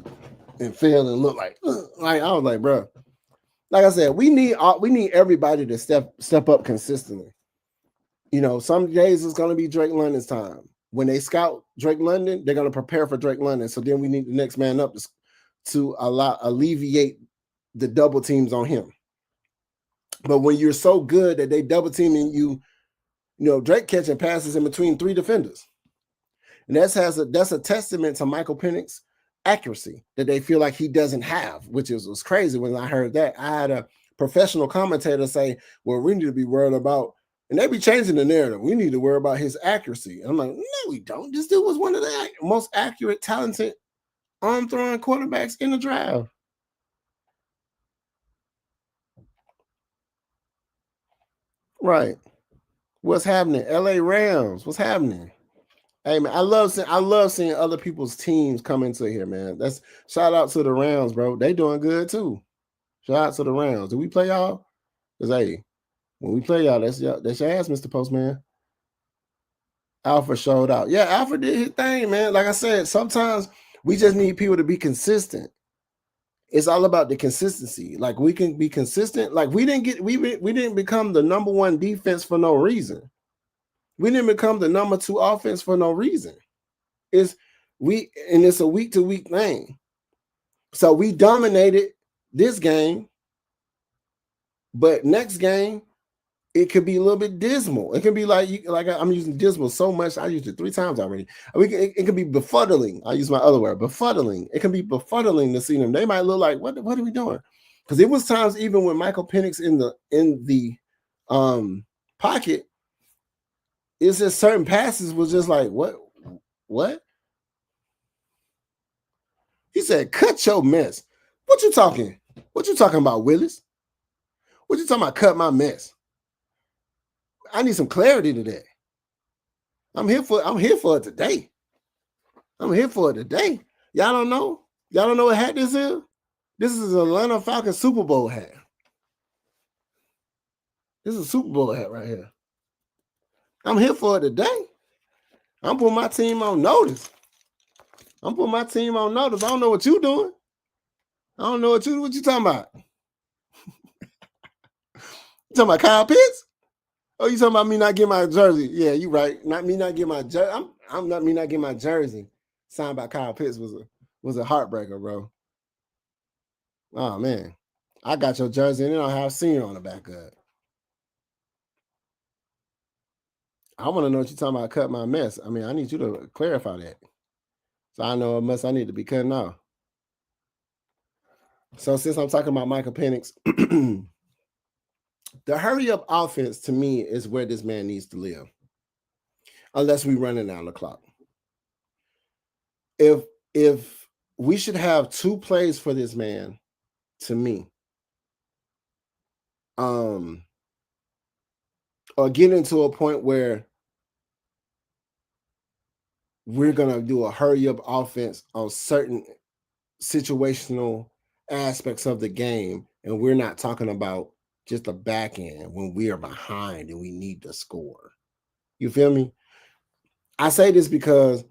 failed and looked like I was like, bro. Like I said, we need everybody to step up consistently. You know, some days it's gonna be Drake London's time. When they scout Drake London, they're gonna prepare for Drake London. So then we need the next man up to alleviate the double teams on him. But when you're so good that they double teaming you, Drake catching passes in between 3 defenders. And that's a testament to Michael Penix's accuracy that they feel like he doesn't have, which was crazy when I heard that. I had a professional commentator say, well, we need to be worried about, and they be changing the narrative. We need to worry about his accuracy. And I'm like, no, we don't. This dude was one of the most accurate, talented arm-throwing quarterbacks in the draft. Right. What's happening? LA Rams. What's happening? Hey man, I love seeing other people's teams come into here, man. That's shout out to the Rams, bro. They doing good too. Shout out to the Rams. Do we play y'all? Because hey, when we play y'all, that's your ass, Mr. Postman. Alpha showed out. Yeah, Alpha did his thing, man. Like I said, sometimes we just need people to be consistent. It's all about the consistency. Like we can be consistent. Like we didn't become the number 1 defense for no reason. We didn't become the number 2 offense for no reason. It's a week to week thing. So we dominated this game, but next game it could be a little bit dismal. It can be like I'm using dismal so much. I used it 3 times already. It can be befuddling. I use my other word, befuddling. It can be befuddling to see them. They might look like, what are we doing? Because it was times even when Michael Penix in the pocket, it's just certain passes was just like, what? He said, cut your mess. What you talking about, Willis? What you talking about? Cut my mess. I need some clarity to that. I'm here for it today. I'm here for it today. Y'all don't know? Y'all don't know what hat this is? This is an Atlanta Falcons Super Bowl hat. This is a Super Bowl hat right here. I'm here for it today. I'm putting my team on notice. I don't know what you doing. I don't know what you talking about. You talking about Kyle Pitts? Oh, you talking about me not getting my jersey? Yeah, you right. Not me not getting my jersey. I'm not me not getting my jersey. Signed by Kyle Pitts was a heartbreaker, bro. Oh man, I got your jersey and then I have senior on the back of it. I want to know what you're talking about. Cut my mess. I mean, I need you to clarify that, so I know what mess I need to be cutting off. So since I'm talking about Michael Penix, the hurry up offense to me is where this man needs to live, unless we running down the clock. If we should have 2 plays for this man, to me, or get into a point where we're gonna do a hurry up offense on certain situational aspects of the game, and we're not talking about just the back end when we are behind and we need to score. You feel me? I say this because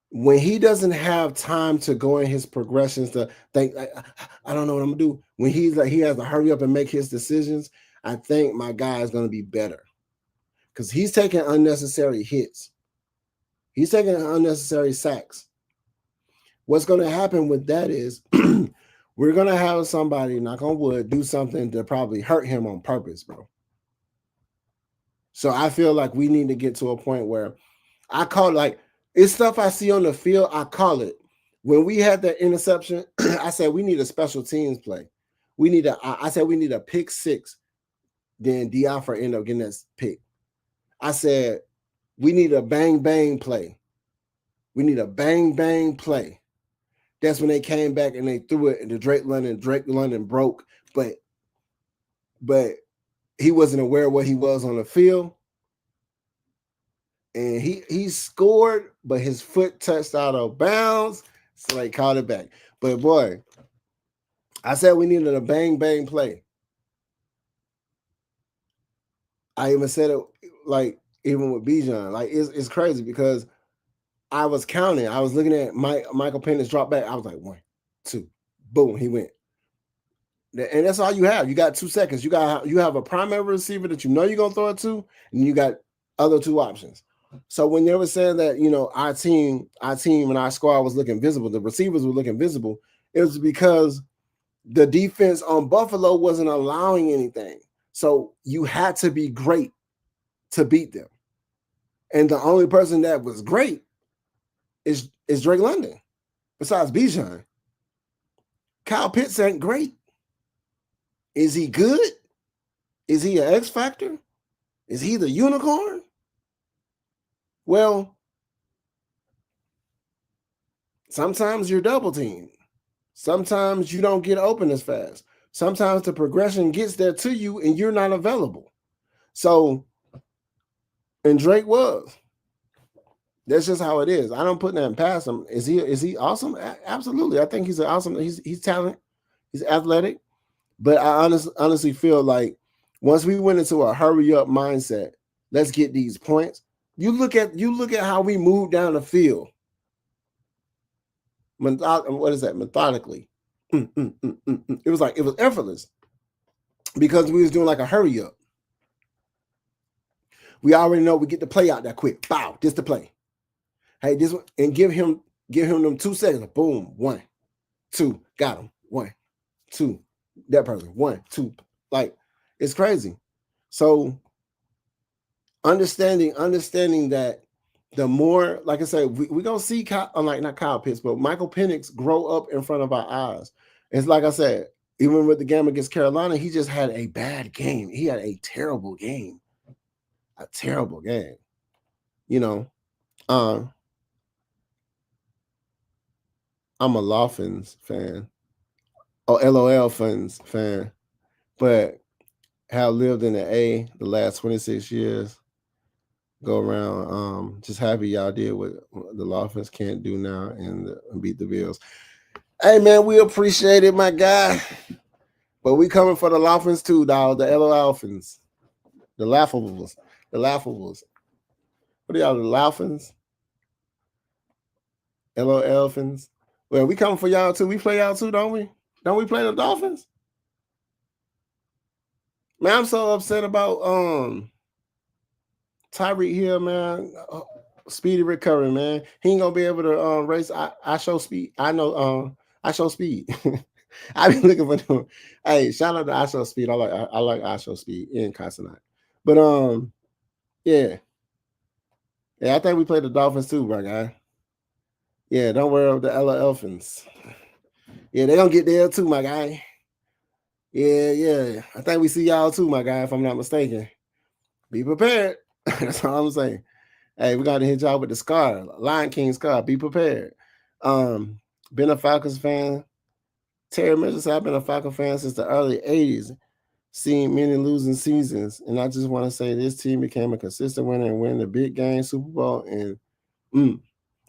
when he doesn't have time to go in his progressions to think, I don't know what I'm gonna do. When he's like he has to hurry up and make his decisions, I think my guy is gonna be better because he's taking unnecessary hits. He's taking unnecessary sacks. What's going to happen with that is we're going to have somebody, knock on wood, do something to probably hurt him on purpose, bro. So I feel like we need to get to a point where I call it like it's stuff I see on the field. I call it when we had that interception. I said we need a special teams play. I said we need a pick 6. Then Diafra ended up getting that pick. I said we need a bang bang play. We need a bang bang play. That's when they came back and they threw it into Drake London. Drake London broke, but he wasn't aware of what he was on the field. And he scored, but his foot touched out of bounds, so they called it back. But boy, I said we needed a bang bang play. I even said it like even with Bijan, like it's crazy because I was counting. I was looking at Michael Penix drop back. I was like 1, 2, boom, he went. And that's all you have. You got 2 seconds. You have a primary receiver that you know you're gonna throw it to, and you got other 2 options. So when they were saying that, our team and our squad was looking visible, the receivers were looking visible, it was because the defense on Buffalo wasn't allowing anything. So you had to be great to beat them. And the only person that was great is Drake London, besides Bijan. Kyle Pitts ain't great. Is he good? Is he an X factor? Is he the unicorn? Well, sometimes you're double teamed. Sometimes you don't get open as fast. Sometimes the progression gets there to you and you're not available. So, and Drake was. That's just how it is. I don't put that past him. Is he awesome? Absolutely. I think he's an awesome. He's talent. He's athletic. But I honestly feel like once we went into a hurry up mindset, let's get these points. You look at how we moved down the field. What is that? Methodically. It was effortless because we was doing like a hurry up. We already know we get the play out that quick. Bow, just the play. Hey, this one, and give him them 2 seconds. Boom, 1, 2, got him. 1, 2, that person. 1, 2, like it's crazy. So understanding that the more, like I said, we're gonna see not Kyle Pitts, but Michael Penix grow up in front of our eyes. It's like I said, even with the game against Carolina, he just had a bad game. He had a terrible game. A terrible game. I'm a Lofins fan. Oh, LOL fans fan. But have lived in the A the last 26 years. Go around. Just happy y'all did what the Dolphins can't do now and beat the Bills. Hey man, we appreciate it, my guy. But we coming for the Dolphins too, dog. The LO Dolphins. The Laughables. The Laughables. What are y'all, the Dolphins? LO Dolphins. Well, we coming for y'all too. We play y'all too, don't we? Don't we play the Dolphins? Man, I'm so upset about Tyreek Hill, man. Speedy recovery, man. He ain't gonna be able to race. I show speed. I know. I show speed. I be looking for them. Hey, shout out to I show speed. I like I show speed in Consonant. But yeah. I think we play the Dolphins too, my guy. Yeah, don't worry about the LA Dolphins. Yeah, they gonna get there too, my guy. Yeah. I think we see y'all too, my guy, if I'm not mistaken. Be prepared. That's all I'm saying. Hey, we gotta hit y'all with the scar, Lion King scar. Be prepared. Been a Falcons fan. Terry Mitchell said, I've been a Falcon fan since the early 80s, seeing many losing seasons. And I just want to say this team became a consistent winner and winning the big game, Super Bowl. And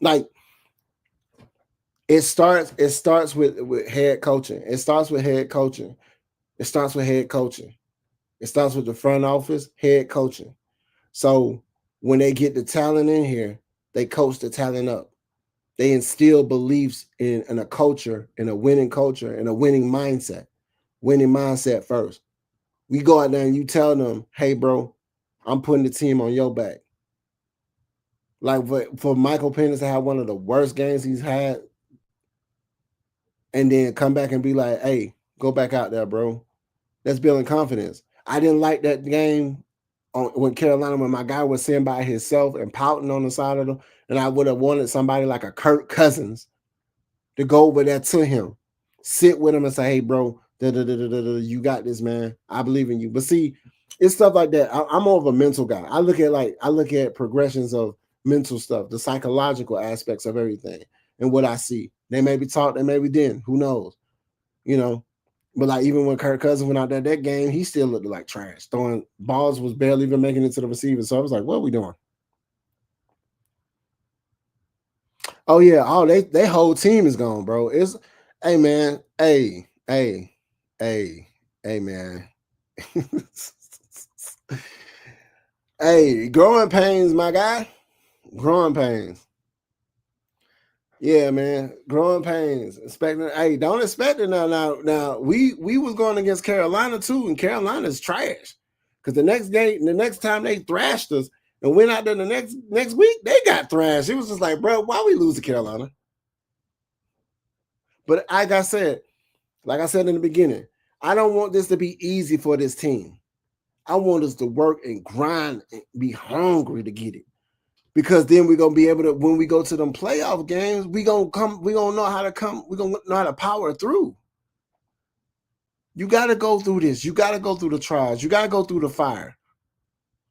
like it starts with head coaching. It starts with head coaching. It starts with the front office, head coaching. So when they get the talent in here, they coach the talent up. They instill beliefs in a culture, in a winning culture, in a winning mindset. Winning mindset first. We go out there and you tell them, hey, bro, I'm putting the team on your back. Like for Michael Penix to have one of the worst games he's had and then come back and be like, hey, go back out there, bro. That's building confidence. I didn't like that game when Carolina, when my guy was sitting by himself and pouting on the side of them, and I would have wanted somebody like a Kirk Cousins to go over there to him, sit with him and say, hey, bro, you got this, man. I believe in you. But see, it's stuff like that. I'm more of a mental guy. I look at progressions of mental stuff, the psychological aspects of everything and what I see. They may be taught, they may be didn't. Who knows? You know, but like even when Kirk Cousins went out there that game, he still looked like trash. Throwing balls was barely even making it to the receiver. So I was like, what are we doing? Oh yeah, they whole team is gone, bro. It's hey man, hey man. Hey, growing pains, my guy. Growing pains. Yeah, man. Growing pains. Hey, don't expect it now. Now we was going against Carolina too, and Carolina's trash. Because the next time they thrashed us and went out there the next week, they got thrashed. It was just like, bro, why we lose to Carolina? But like I said in the beginning, I don't want this to be easy for this team. I want us to work and grind and be hungry to get it. Because then we're gonna be able to, when we go to them playoff games, we're gonna know how to power through. You gotta go through this, you gotta go through the trials, you gotta go through the fire.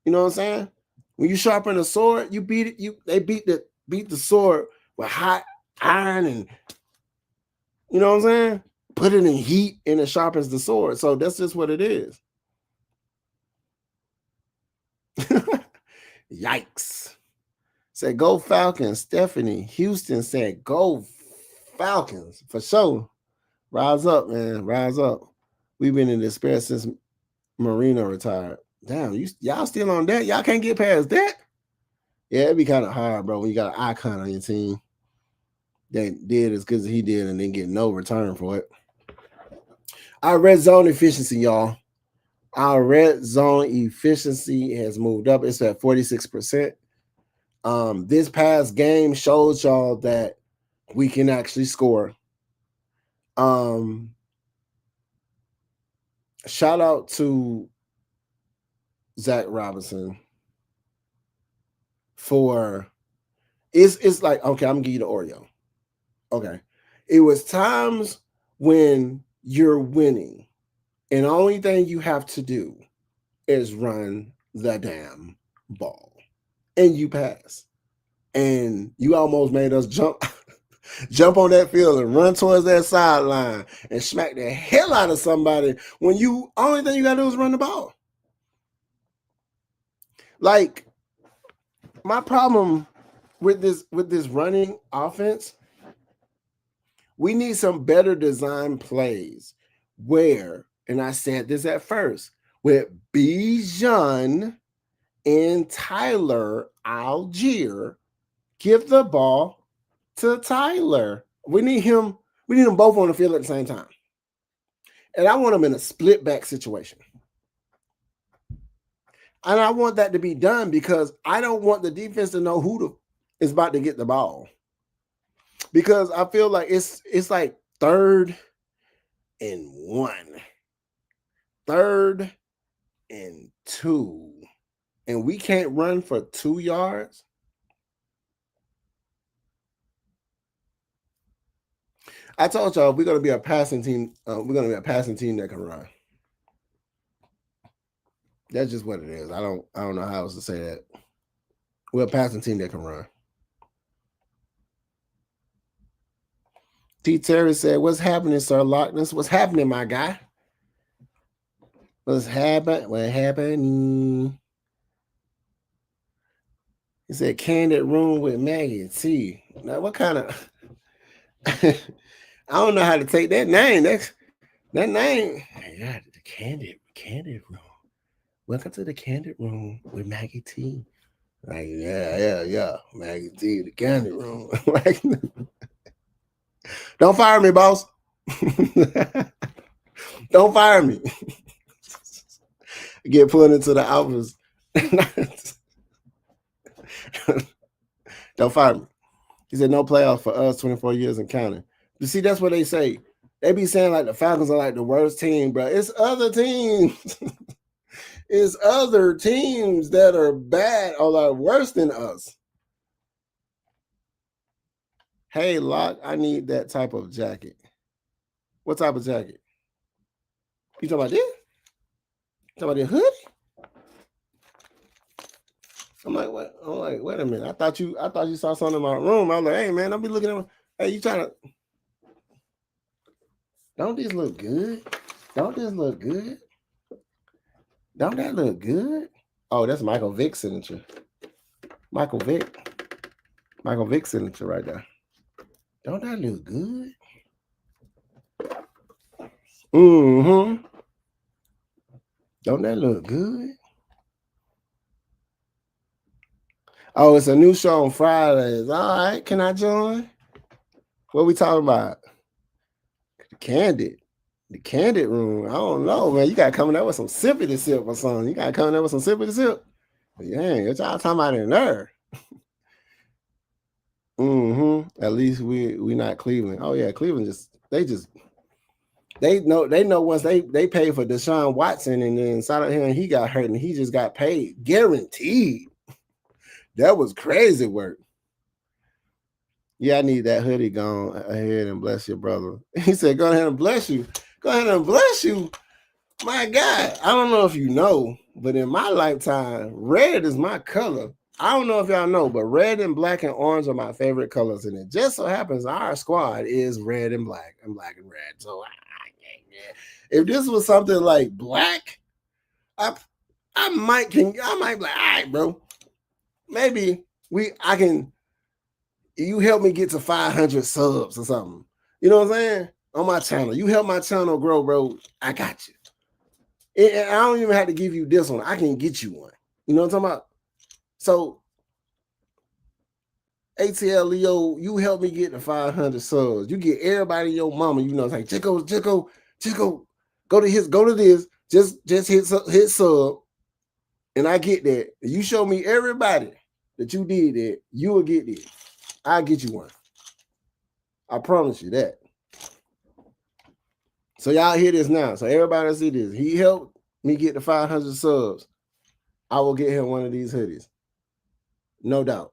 You know what I'm saying? When you sharpen a sword, you beat it, they beat the sword with hot iron, and you know what I'm saying? Put it in heat and it sharpens the sword. So that's just what it is. Yikes. Said, go Falcons. Stephanie Houston said, go Falcons. For sure. Rise up, man. Rise up. We've been in despair since Marino retired. Damn, y'all still on that? Y'all can't get past that? Yeah, it'd be kind of hard, bro, when you got an icon on your team that did as good as he did and then get no return for it. Our red zone efficiency, y'all. Our red zone efficiency has moved up. It's at 46%. This past game shows y'all that we can actually score. Shout out to Zach Robinson for it's like, okay, I'm gonna give you the Oreo. Okay. It was times when you're winning, and the only thing you have to do is run the damn ball. And you pass. And you almost made us jump on that field and run towards that sideline and smack the hell out of somebody when only thing you gotta do is run the ball. Like my problem with this running offense, we need some better design plays where, and I said this at first, with Bijan and Tyler Algier, give the ball to Tyler. We need them both on the field at the same time. And I want them in a split back situation. And I want that to be done because I don't want the defense to know who is about to get the ball. Because I feel like it's like 3rd and 1, 3rd and 2, and we can't run for 2 yards. I told y'all we're going to be a passing team. We're going to be a passing team that can run. That's just what it is. I don't know how else to say that. We're a passing team that can run. T. Terry said, "What's happening, Sir Lochness? What's happening, my guy? What's happening? What happening?" He said, "Candid room with Maggie T." Now, what kind of? I don't know how to take that name. That name. Yeah, the candid room. Welcome to the candid room with Maggie T. Like, yeah. Maggie T, the candid room. Like, don't fire me, boss. Don't fire me. Get put into the office. Don't fire me. He said, no playoffs for us, 24 years and counting. You see, that's what they say. They be saying like the Falcons are like the worst team, bro. It's other teams. It's other teams that are bad or like worse than us. Hey, Locke, I need that type of jacket. What type of jacket? You talking about this? You talking about the hoodie? I'm like, what? I'm like, wait a minute. I thought you saw something in my room. I was like, hey man, don't be looking at me. Hey, you trying to? Don't this look good? Don't this look good? Don't that look good? Oh, that's Michael Vick's signature. Michael Vick's signature right there. Don't that look good? Mm-hmm. Don't that look good? Oh, it's a new show on Fridays. All right, can I join? What we talking about? The candid room. I don't know, man. You got coming up with some sippy sip or something. You got coming up with some sippy sip. Yeah, what y'all talking about in there? Mm-hmm. At least we not Cleveland. Oh yeah, Cleveland they know once they paid for Deshaun Watson and then inside of him he got hurt and he just got paid guaranteed. That was crazy work. Yeah, I need that hoodie gone ahead and bless your brother. He said, go ahead and bless you. Go ahead and bless you. My God, I don't know if you know, but in my lifetime, red is my color. I don't know if y'all know, but red and black and orange are my favorite colors. And it just so happens our squad is red and black and black and red. So if this was something like black, I might be like, all right, bro. Maybe you help me get to 500 subs or something. You know what I'm saying? On my channel. You help my channel grow, bro. I got you. And I don't even have to give you this one. I can get you one. You know what I'm talking about? So, ATL Leo, you help me get to 500 subs. You get everybody your mama, you know, it's like, Chico, go to this, just hit sub, and I get that. You show me everybody that you did that, you will get it. I'll get you one. I promise you that. So y'all hear this now. So everybody see this. He helped me get to 500 subs. I will get him one of these hoodies. No doubt.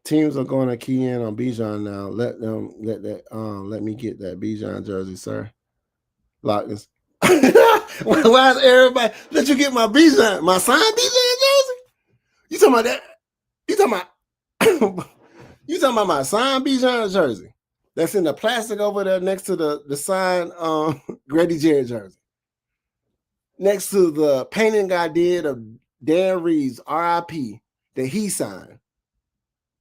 Teams are going to key in on Bijan now. Let me get that Bijan jersey, sir. Lochness. Why is everybody let you get my Bijan, my signed Bijan jersey? You talking about that? You talking about my signed Bijan jersey? That's in the plastic over there next to the signed Grady Jarrett jersey. next to the painting I did of Dan Reeves, RIP, that he signed.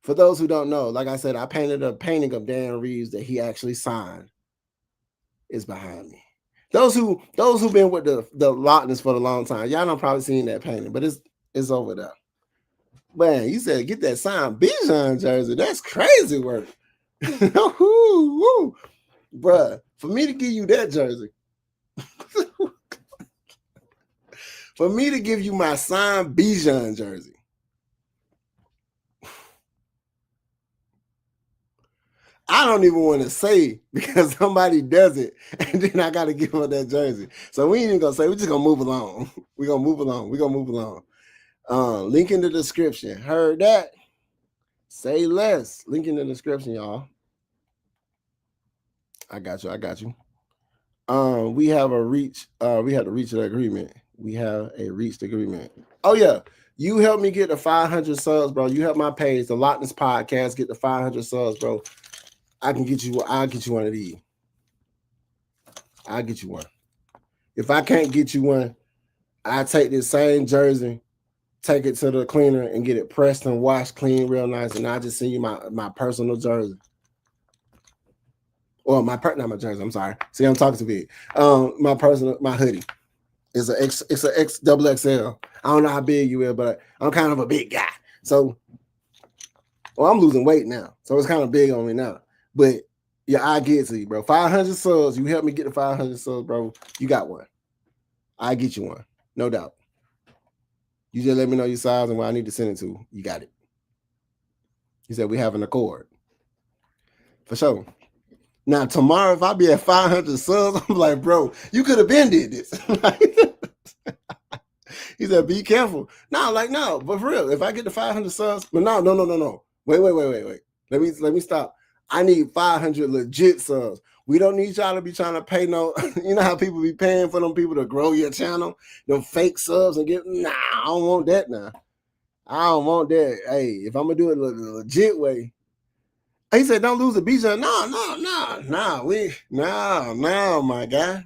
For those who don't know, like I said, I painted a painting of Dan Reeves that he actually signed. Is behind me. Those who've been with the Lochness for a long time, y'all don't probably seen that painting, but it's over there. Man, you said get that signed Bijan jersey. That's crazy work. Bruh, for me to give you that jersey, for me to give you my signed Bijan jersey, I don't even want to say because somebody does it, and then I got to give them that jersey. So we ain't even gonna say. We're just gonna move along. We're gonna move along. Link in the description. Heard that? Say less. Link in the description, y'all. I got you. We have a reach. We have to reach an agreement. We have a reached agreement. Oh yeah, you helped me get the 500 subs, bro. You helped my page, the Lochness Podcast, get the 500 subs, bro. I'll get you one of these. I'll get you one. If I can't get you one, I take this same jersey, take it to the cleaner and get it pressed and washed clean real nice, and I'll just send you my personal jersey. Or not my jersey, I'm sorry. See, I'm talking to big. My hoodie. It's a X double XL. I don't know how big you are, but I'm kind of a big guy. So I'm losing weight now. So it's kind of big on me now. But yeah, I get to you, bro. 500 subs. You helped me get the 500 subs, bro. You got one. I get you one. No doubt. You just let me know your size and what I need to send it to. You got it. He said we have an accord. For sure. Now, tomorrow, if I be at 500 subs, I'm like, bro, you could have been did this. He said, be careful. No, but for real, if I get to 500 subs, but no. Wait. Let me stop. I need 500 legit subs. We don't need y'all to be trying to pay no, you know how people be paying for them people to grow your channel, them fake subs and get, I don't want that now. I don't want that. Hey, if I'm going to do it the legit way, he said, don't lose a Bijan. No, my guy.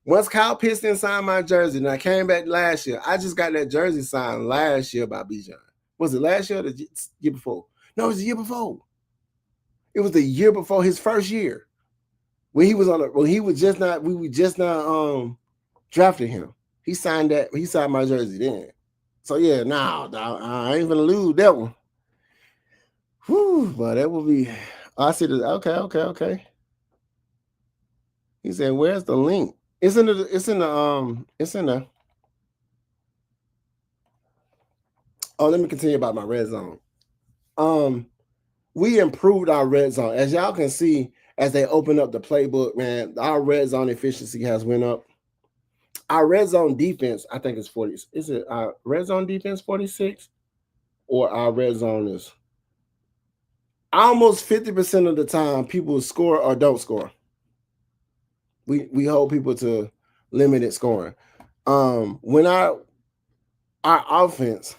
Once Kyle Piston signed my jersey, and I came back last year, I just got that jersey signed last year by Bijan. Was it last year or the year before? No, it was the year before. It was the year before his first year. We were just not drafting him. He signed my jersey then. So yeah, I ain't gonna lose that one. Whew, but that will be. I see this. Okay. He said, "Where's the link?" It's in the. Oh, let me continue about my red zone. We improved our red zone, as y'all can see as they open up the playbook. Man, our red zone efficiency has went up. Our red zone defense, I think, is 40. Is it our red zone defense 46, or our red zone is? Almost 50% of the time, people score or don't score. We hold people to limited scoring. When our offense,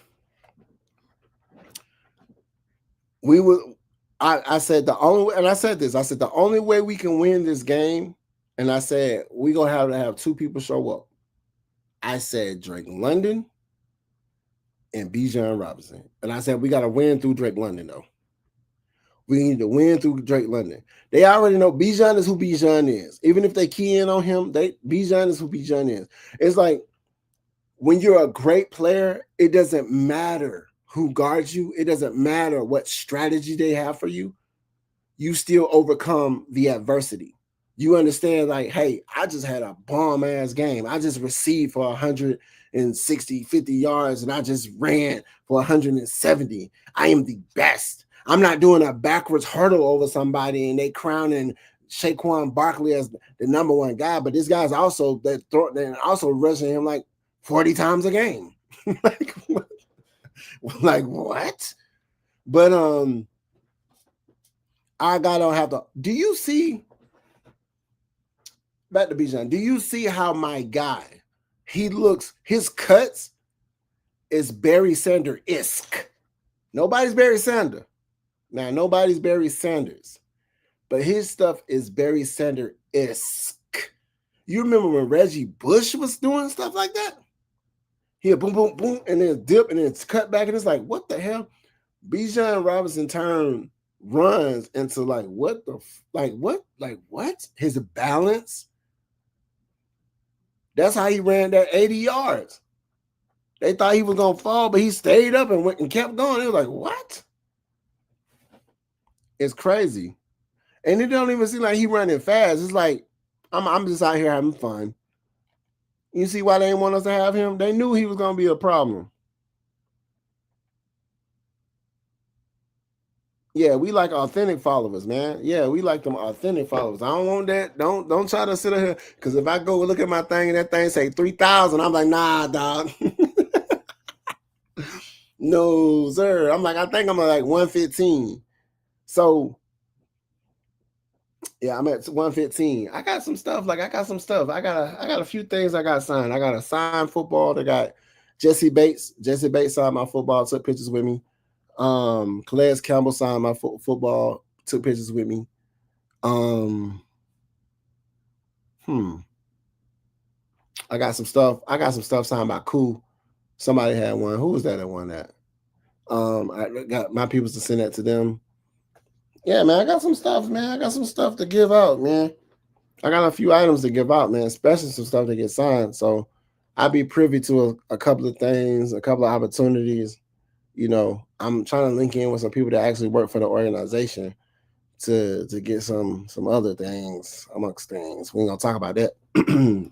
I said the only way, and I said the only way we can win this game, and I said we're gonna have to have two people show up. I said Drake London and Bijan Robinson, and I said we got to win through Drake London though. We need to win through Drake London. They already know Bijan is who Bijan is. Even if they key in on him, Bijan is who Bijan is. It's like when you're a great player, it doesn't matter who guards you. It doesn't matter what strategy they have for you. You still overcome the adversity. You understand, like, hey, I just had a bomb-ass game. I just received for 160, 50 yards, and I just ran for 170. I am the best. I'm not doing a backwards hurdle over somebody and they crowning Saquon Barkley as the number one guy, but this guy's also also rushing him like 40 times a game. like what? But I don't have to. Do you see? Back to Bijan. Do you see how my guy? He looks. His cuts is Barry Sanders-esque. Nobody's Barry Sanders. Now, nobody's Barry Sanders, but his stuff is Barry Sanders-esque. You remember when Reggie Bush was doing stuff like that? He'll boom, boom, boom, and then dip, and then it's cut back, and it's like, what the hell? Bijan Robinson turned runs into like what? His balance. That's how he ran that 80 yards. They thought he was gonna fall, but he stayed up and went and kept going. It was like, what? It's crazy. And it don't even seem like he running fast. It's like I'm just out here having fun. You see why they didn't want us to have him? They knew he was gonna be a problem. Yeah, we like authentic followers, man. Yeah, we like them authentic followers. I don't want that. Don't try to sit here, because if I go look at my thing and that thing say 3,000, I'm like, nah, dog. No, sir. I'm like, I think I'm like 115. So yeah, I'm at 115. I got some stuff. I got a few things I got signed. I got a signed football that got Jesse Bates. Jesse Bates signed my football, took pictures with me. Calais Campbell signed my football, took pictures with me. I got some stuff signed by Cool. Somebody had one. Who was that won that? I got my people to send that to them. Yeah, man, I got some stuff, man. I got some stuff to give out, man. I got a few items to give out, man, especially some stuff to get signed. So I'll be privy to a couple of things, a couple of opportunities. You know, I'm trying to link in with some people that actually work for the organization to get some other things amongst things. We ain't gonna talk about that.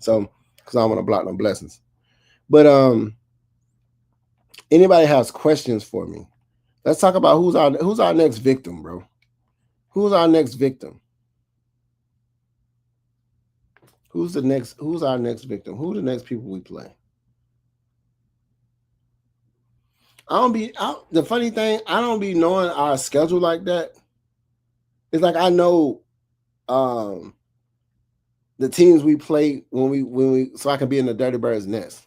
So, because I don't want to block no blessings. But anybody has questions for me? Let's talk about who's our next victim, bro. Who's our next victim? Who's our next victim? Who are the next people we play? The funny thing, I don't be knowing our schedule like that. It's like I know the teams we play when we so I can be in the Dirty Birds nest.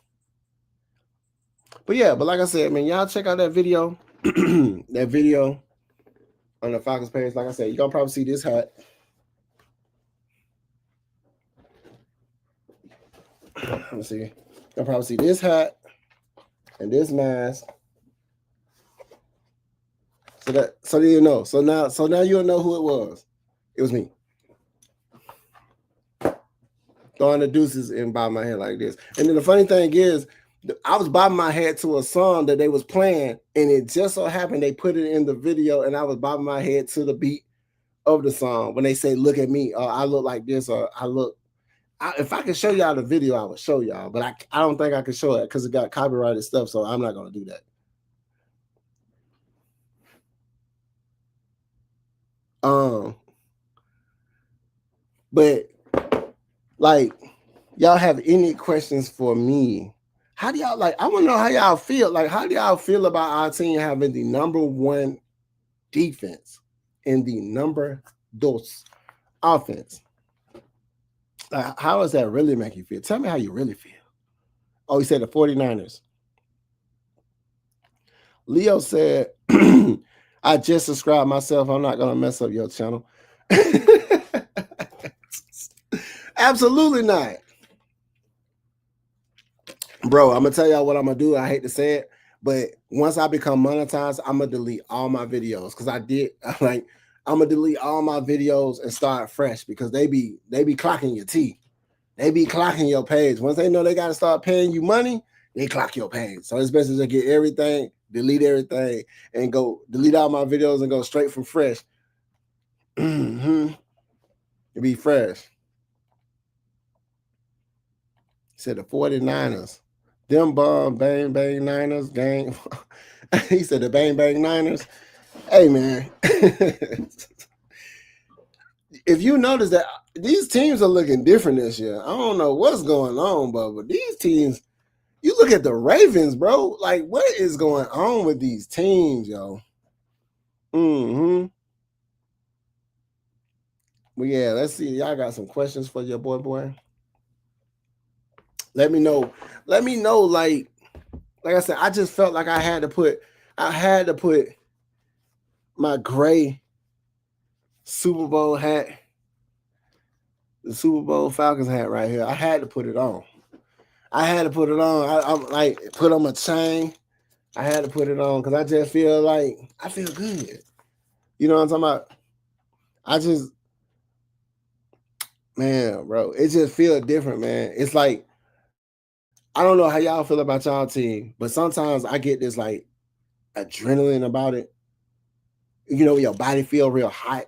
But yeah, but like I said, man, y'all check out that video. That video on the Falcons page. Like I said, you're gonna probably see this hat. Let me see. You'll probably see this hat and this mask. So you know. So now you'll know who it was. It was me. Throwing the deuces in by my head like this. And then the funny thing is, I was bobbing my head to a song that they was playing, and it just so happened they put it in the video, and I was bobbing my head to the beat of the song. When they say, "Look at me," or "I look like this," or if I could show y'all the video, I would show y'all. But I don't think I could show it because it got copyrighted stuff, so I'm not gonna do that. But like, y'all have any questions for me? How do y'all like? I want to know how y'all feel. Like, how do y'all feel about our team having the number one defense and the number dos offense? How does that really make you feel? Tell me how you really feel. Oh, he said the 49ers. Leo said, I just subscribed myself. I'm not going to mess up your channel. Absolutely not. Bro, I'm going to tell y'all what I'm going to do. I hate to say it, but once I become monetized, I'm going to delete all my videos because I'm going to delete all my videos and start fresh because they be clocking your teeth. They be clocking your page. Once they know they got to start paying you money, they clock your page. So it's best to get everything, delete everything, and go delete all my videos and go straight from fresh. It be fresh. He said the 49ers. Them bomb bang bang Niners gang. He said the bang bang Niners. Hey man. If you notice that these teams are looking different this year. I don't know what's going on, but these teams, you look at the Ravens, bro. Like, what is going on with these teams, yo? Well, yeah, let's see. Y'all got some questions for your boy. Let me know. Like I said, I just felt like I had to put my gray Super Bowl hat The Super Bowl Falcons hat right here. I had to put it on. I had to put it on. I'm like put on my chain. I had to put it on because I just feel like I feel good. You know what I'm talking about? I just, man, bro, it just feels different, man. It's like I don't know how y'all feel about y'all team, but sometimes I get this like adrenaline about it. You know, your body feel real hot.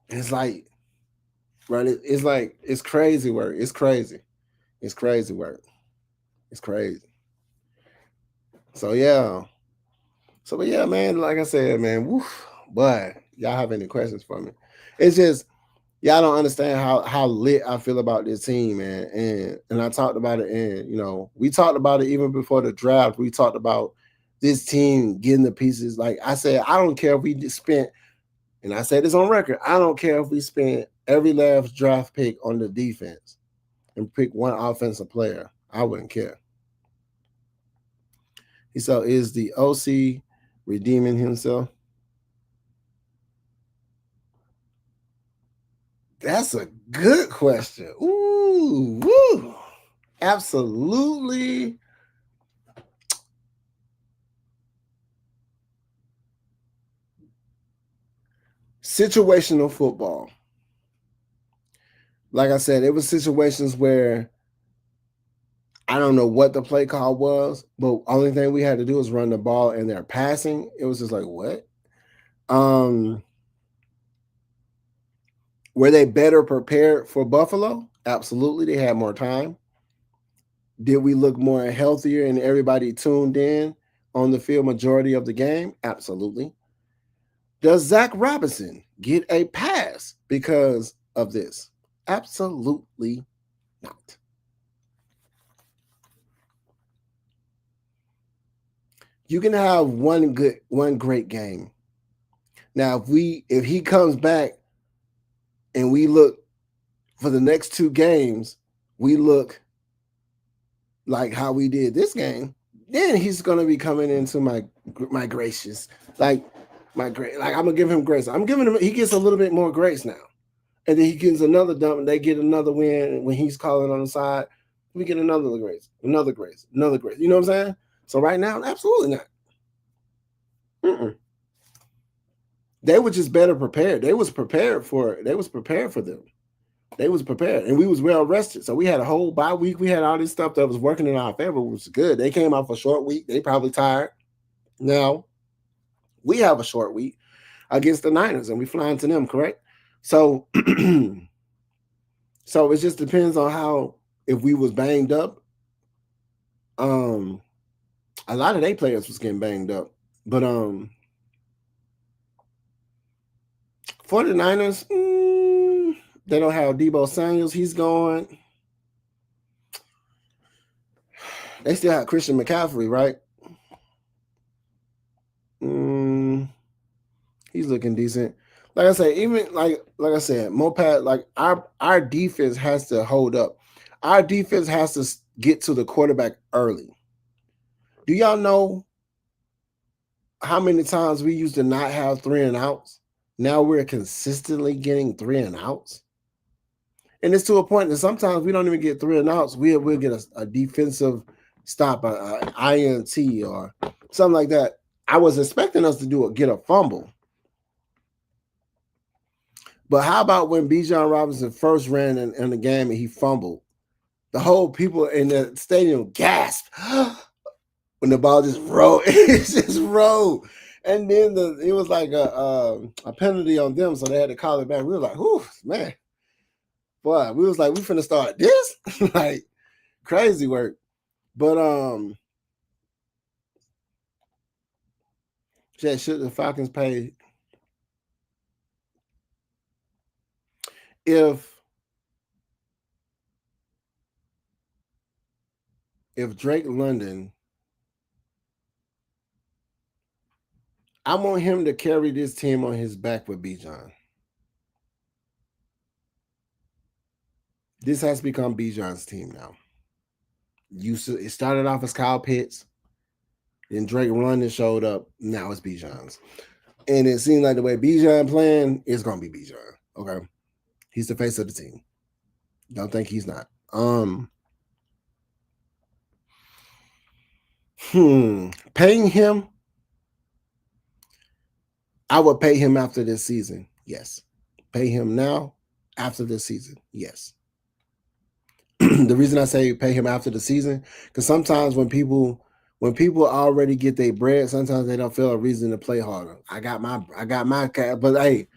And it's like, right? It's like it's crazy work. It's crazy. It's crazy work. It's crazy. So yeah. So but yeah, man. Like I said, man. Woof, but y'all have any questions for me? It's just y'all don't understand how lit I feel about this team, man. And I talked about it, and we talked about it even before the draft. We talked about this team getting the pieces. Like I said, I don't care if we just spent, and I said this on record, I don't care if we spent every last draft pick on the defense and pick one offensive player. I wouldn't care. So is the OC redeeming himself? That's a good question. Ooh, woo. Absolutely. Situational football. Like I said, it was situations where I don't know what the play call was, but only thing we had to do was run the ball and they're passing. It was just like, what? Were they better prepared for Buffalo? Absolutely. They had more time. Did we look more healthier and everybody tuned in on the field majority of the game? Absolutely. Does Zach Robinson get a pass because of this? Absolutely not. You can have one great game. Now, if he comes back and we look for the next two games, we look like how we did this game, then he's gonna be coming into my gracious, like my great, like I'm gonna give him grace. I'm giving him, he gets a little bit more grace now, and then he gets another dump, and they get another win when he's calling on the side. We get another grace, another grace, another grace. You know what I'm saying? So right now, absolutely not. Mm-mm. They were just better prepared. They was prepared for it. They was prepared for them. They was prepared, and we was well rested. So we had a whole bye week. We had all this stuff that was working in our favor, which was good. They came off a short week. They probably tired. Now we have a short week against the Niners, and we flying to them. Correct. So, so it just depends on how, if we was banged up. A lot of their players was getting banged up, but 49ers, they don't have Debo Samuels. He's gone. They still have Christian McCaffrey, right? He's looking decent. Like I said, even like I said, Mopad, like our defense has to hold up. Our defense has to get to the quarterback early. Do y'all know how many times we used to not have 3 and outs? Now we're consistently getting 3 and outs. And it's to a point that sometimes we don't even get 3 and outs. We'll get a defensive stop, a INT or something like that. I was expecting us to get a fumble. But how about when Bijan Robinson first ran in the game and he fumbled? The whole people in the stadium gasped when the ball just rolled. It just rolled. And then it was like a penalty on them, so they had to call it back. We were like, whew, man. Boy, we was like, we finna start this? Like, crazy work. But should the Falcons pay? If Drake London, I want him to carry this team on his back with Bijan. This has become Bijan's team now. It started off as Kyle Pitts, then Drake London showed up. Now it's Bijan's, and it seems like the way Bijan playing is gonna be Bijan. Okay, he's the face of the team. Don't think he's not. Paying him, I would pay him after this season. Yes. Pay him now after this season. Yes. The reason I say pay him after the season, because sometimes when people already get their bread, sometimes they don't feel a reason to play harder. I got my but hey,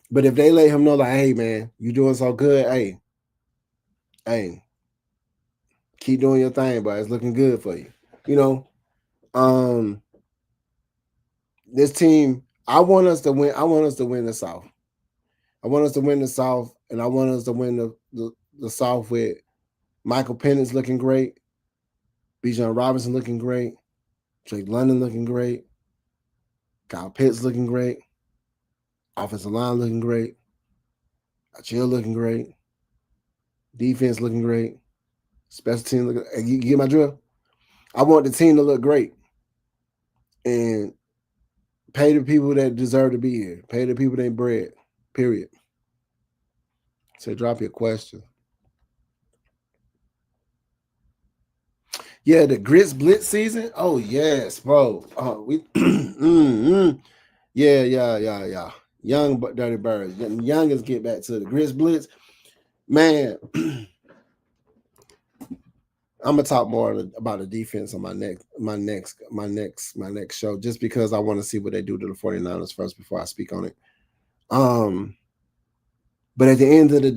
but if they let him know like, hey man, you doing so good, hey, keep doing your thing, but it's looking good for you. You know, this team, I want us to win. I want us to win the South. I want us to win the South, and I want us to win the South with Michael Penix looking great, Bijan Robinson looking great, Drake London looking great, Kyle Pitts looking great, offensive line looking great, Achille looking great, defense looking great, special team looking. You get my drill? I want the team to look great, and pay the people that deserve to be here. Pay the people that bread. Period. So drop your question. Yeah, the Grits Blitz season. Oh yes, bro. We yeah. Young but dirty birds. Youngest get back to the Grits Blitz. Man, I'm gonna talk more about the defense on my next show, just because I want to see what they do to the 49ers first before I speak on it. But at the end of the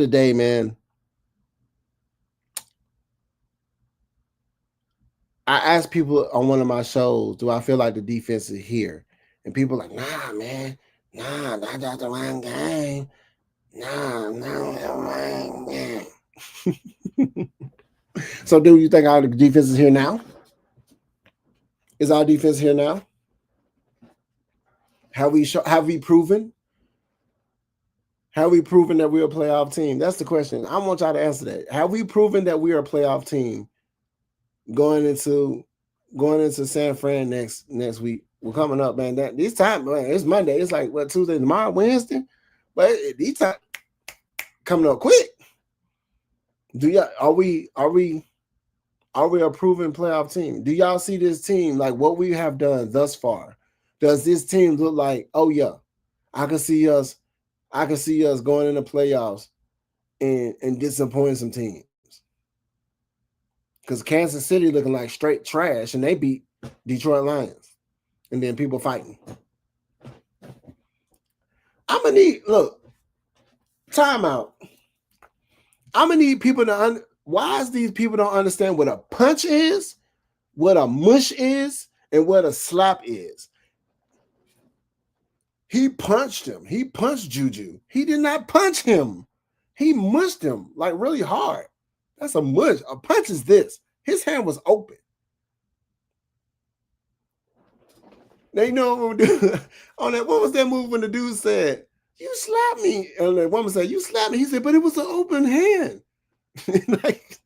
day, man, I asked people on one of my shows, do I feel like the defense is here? And people are like, nah, man, nah, that's the wrong game. Nah, no. So do you think our defense is here now? Is our defense here now? Have we proven? Have we proven that we're a playoff team? That's the question. I want y'all to answer that. Have we proven that we are a playoff team going into San Fran next week? We're coming up, man. This time, man, it's Monday. It's like what, Tuesday, tomorrow, Wednesday, but these time coming up quick. Are we a proven playoff team? Do y'all see this team, like what we have done thus far? Does this team look like, oh yeah, I can see us going in the playoffs and disappointing some teams? Because Kansas City looking like straight trash, and they beat Detroit Lions, and then people fighting. I'm gonna need timeout. I'm gonna need people to why is these people don't understand what a punch is, what a mush is, and what a slap is. He punched him. He punched Juju. He did not punch him. He mushed him like really hard. That's a mush. A punch is this. His hand was open. They know what do on that. What was that move when the dude said, "You slapped me"? And the woman said, "You slapped me." He said, "But it was an open hand." Like,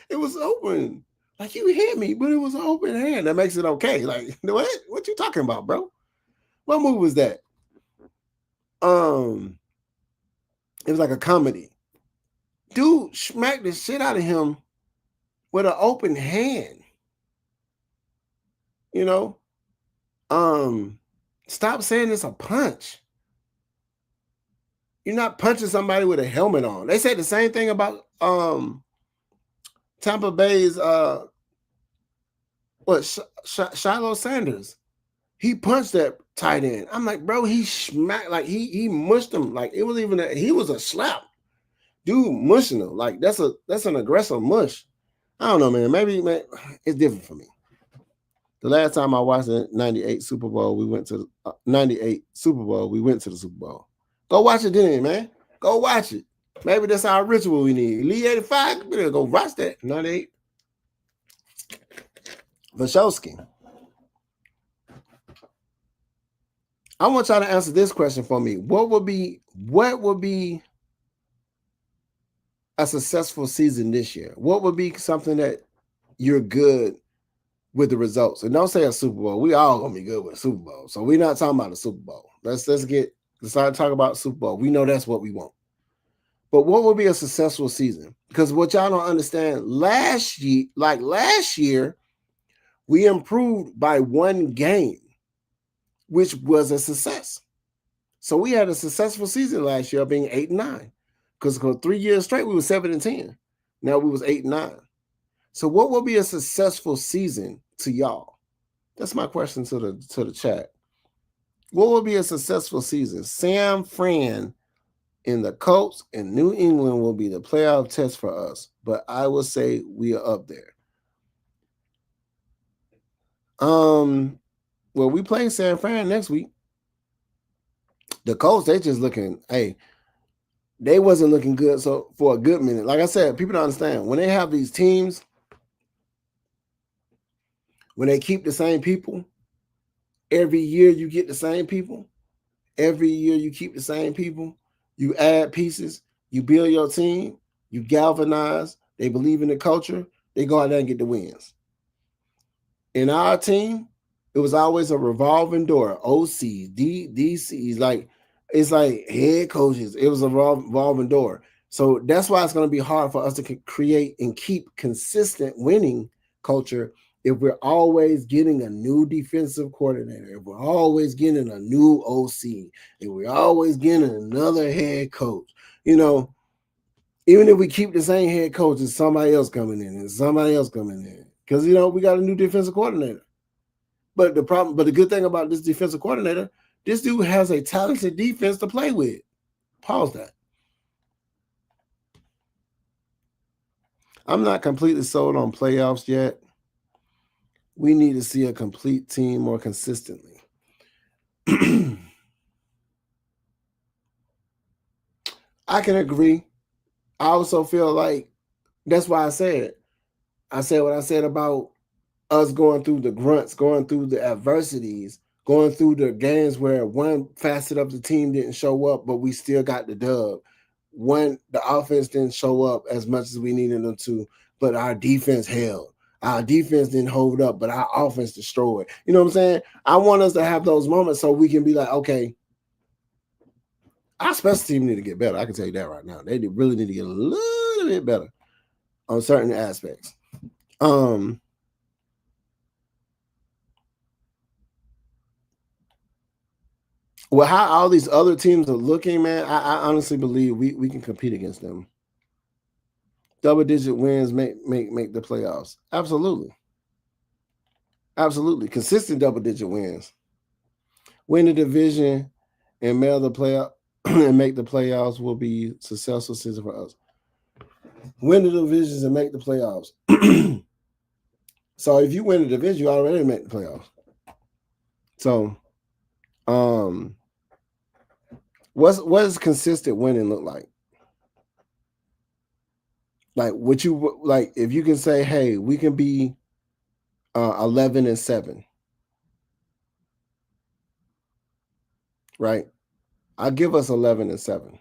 it was open. Like, you hit me, but it was an open hand. That makes it okay. Like, what? What you talking about, bro? What move was that? It was like a comedy. Dude smacked the shit out of him with an open hand. You know? Stop saying it's a punch. You're not punching somebody with a helmet on. They said the same thing about Tampa Bay's Shiloh Sanders. He punched that tight end. I'm like, bro, he smacked, like he mushed him. Like it was he was a slap. Dude mushing him. Like that's an aggressive mush. I don't know, man. Maybe, man, it's different for me. The last time I watched the 98 Super Bowl, we went to the 98 Super Bowl. We went to the Super Bowl. Go watch it then, man. Go watch it. Maybe that's our ritual we need. Lee 85, better go watch that. 98. Vashowski. I want y'all to answer this question for me. What would be a successful season this year? What would be something that you're good with the results? And don't say a Super Bowl. We all gonna be good with a Super Bowl. So we're not talking about a Super Bowl. Let's get Let's start talking about Super Bowl. We know that's what we want. But what would be a successful season? Because what y'all don't understand, last year, we improved by one game, which was a success. So we had a successful season last year, being 8-9. Because 3 years straight we were 7-10. Now we was 8-9. So what will be a successful season to y'all? That's my question to the chat. What will be a successful season? Sam Fran in the Colts and New England will be the playoff test for us, but I will say we are up there. Well, we play San Fran next week. The Colts, they just looking, they wasn't looking good so for a good minute. Like I said, people don't understand. When they have these teams, when they keep the same people, every year you get the same people. Every year you keep the same people. You add pieces. You build your team. You galvanize. They believe in the culture. They go out there and get the wins. In our team, it was always a revolving door. OCs, DCs, it's like head coaches. It was a revolving door. So that's why it's going to be hard for us to create and keep consistent winning culture if we're always getting a new defensive coordinator, if we're always getting a new OC, if we're always getting another head coach. Even if we keep the same head coach, it's somebody else coming in and somebody else coming in. Because, we got a new defensive coordinator. But the good thing about this defensive coordinator, this dude has a talented defense to play with. Pause that. I'm not completely sold on playoffs yet. We need to see a complete team more consistently. I can agree. I also feel like that's why I said what I said about us going through the grunts, going through the adversities, going through the games where one facet of the team didn't show up, but we still got the dub. The offense didn't show up as much as we needed them to, but our defense held. Our defense didn't hold up, but our offense destroyed. You know what I'm saying? I want us to have those moments so we can be like, okay, our special team need to get better. I can tell you that right now. They really need to get a little bit better on certain aspects. Well, how all these other teams are looking, man, I honestly believe we can compete against them. Double-digit wins make the playoffs. Absolutely. Absolutely. Consistent double-digit wins. Win the division and mail the playoff and make the playoffs will be successful season for us. Win the divisions and make the playoffs. So if you win the division, you already make the playoffs. So, what does consistent winning look like? Like, would you like if you can say, hey, we can be 11-7, right? I'll give us 11-7.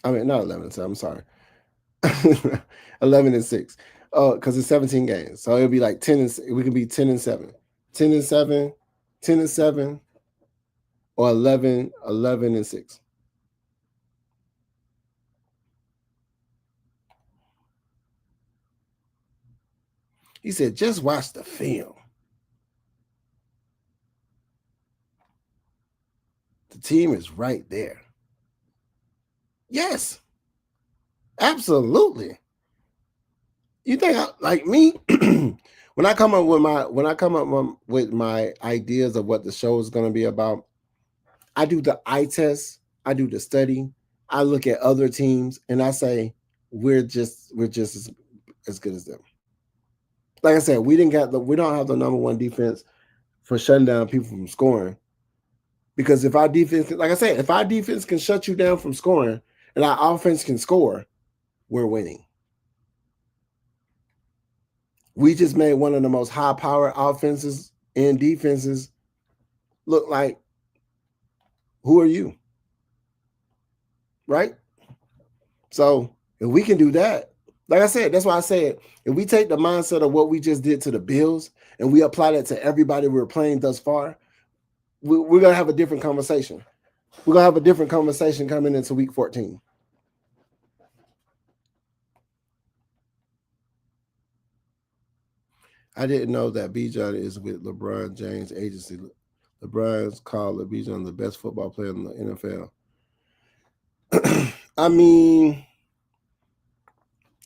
I mean, not 11-7. I'm sorry, 11-6. Oh, because it's 17 games, so it'll be like 10 and we can be 10-7, 10-7, 10-7, or 11-6. He said, just watch the film. The team is right there. Yes, absolutely. You think like me? when I come up with my ideas of what the show is going to be about, I do the eye test, I do the study, I look at other teams, and I say we're just as good as them. Like I said, we don't have the number one defense for shutting down people from scoring. Because if our defense, like I said, if our defense can shut you down from scoring and our offense can score, we're winning. We just made one of the most high-powered offenses and defenses look like, who are you? Right? So if we can do that, Like I said, that's why I said if we take the mindset of what we just did to the Bills and we apply that to everybody we're playing thus far, we're gonna have a different conversation. We're gonna have a different conversation coming into Week 14. I didn't know that Bijan is with LeBron James agency. LeBron's called Bijan the best football player in the NFL. I mean,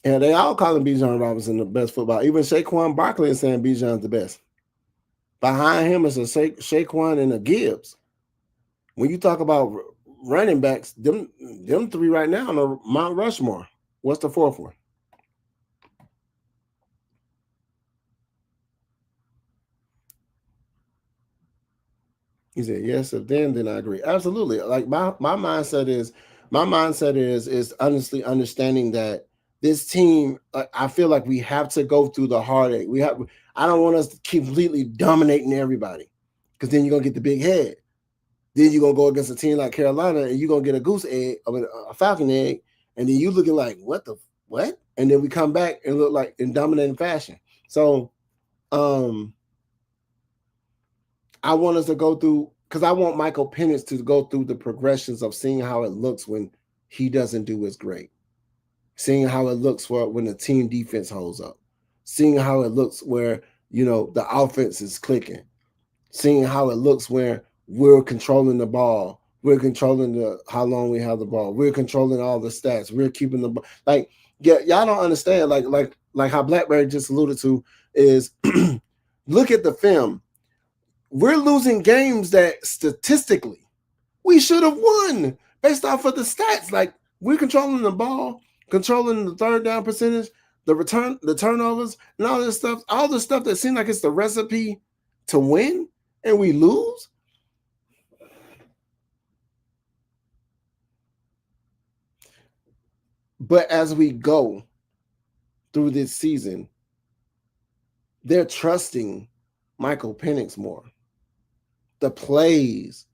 yeah, they all calling Bijan Robinson the best football. Even Saquon Barkley is saying Bijan's the best. Behind him is a Saquon and a Gibbs. When you talk about running backs, them three right now on Mount Rushmore. What's the fourth one? He said, yes, if then I agree. Absolutely. Like my mindset is honestly understanding that this team, I feel like we have to go through the heartache. I don't want us to keep completely dominating everybody because then you're gonna get the big head. Then you're gonna go against a team like Carolina and you're gonna get a goose egg, a falcon egg, and then you looking like what? And then we come back and look like in dominating fashion. So I want us to go through because I want Michael Penix to go through the progressions of seeing how it looks when he doesn't do as great, seeing how it looks for when the team defense holds up, seeing how it looks where the offense is clicking, seeing how it looks where we're controlling the ball, we're controlling how long we have the ball, we're controlling all the stats, we're keeping the ball. Like, yeah, y'all don't understand. Like how Blackberry just alluded to is look at the film. We're losing games that statistically we should have won based off of the stats. Like we're controlling the ball, controlling the third down percentage, the turnovers, and all this stuff. All the stuff that seems like it's the recipe to win, and we lose. But as we go through this season, they're trusting Michael Penix more. The plays,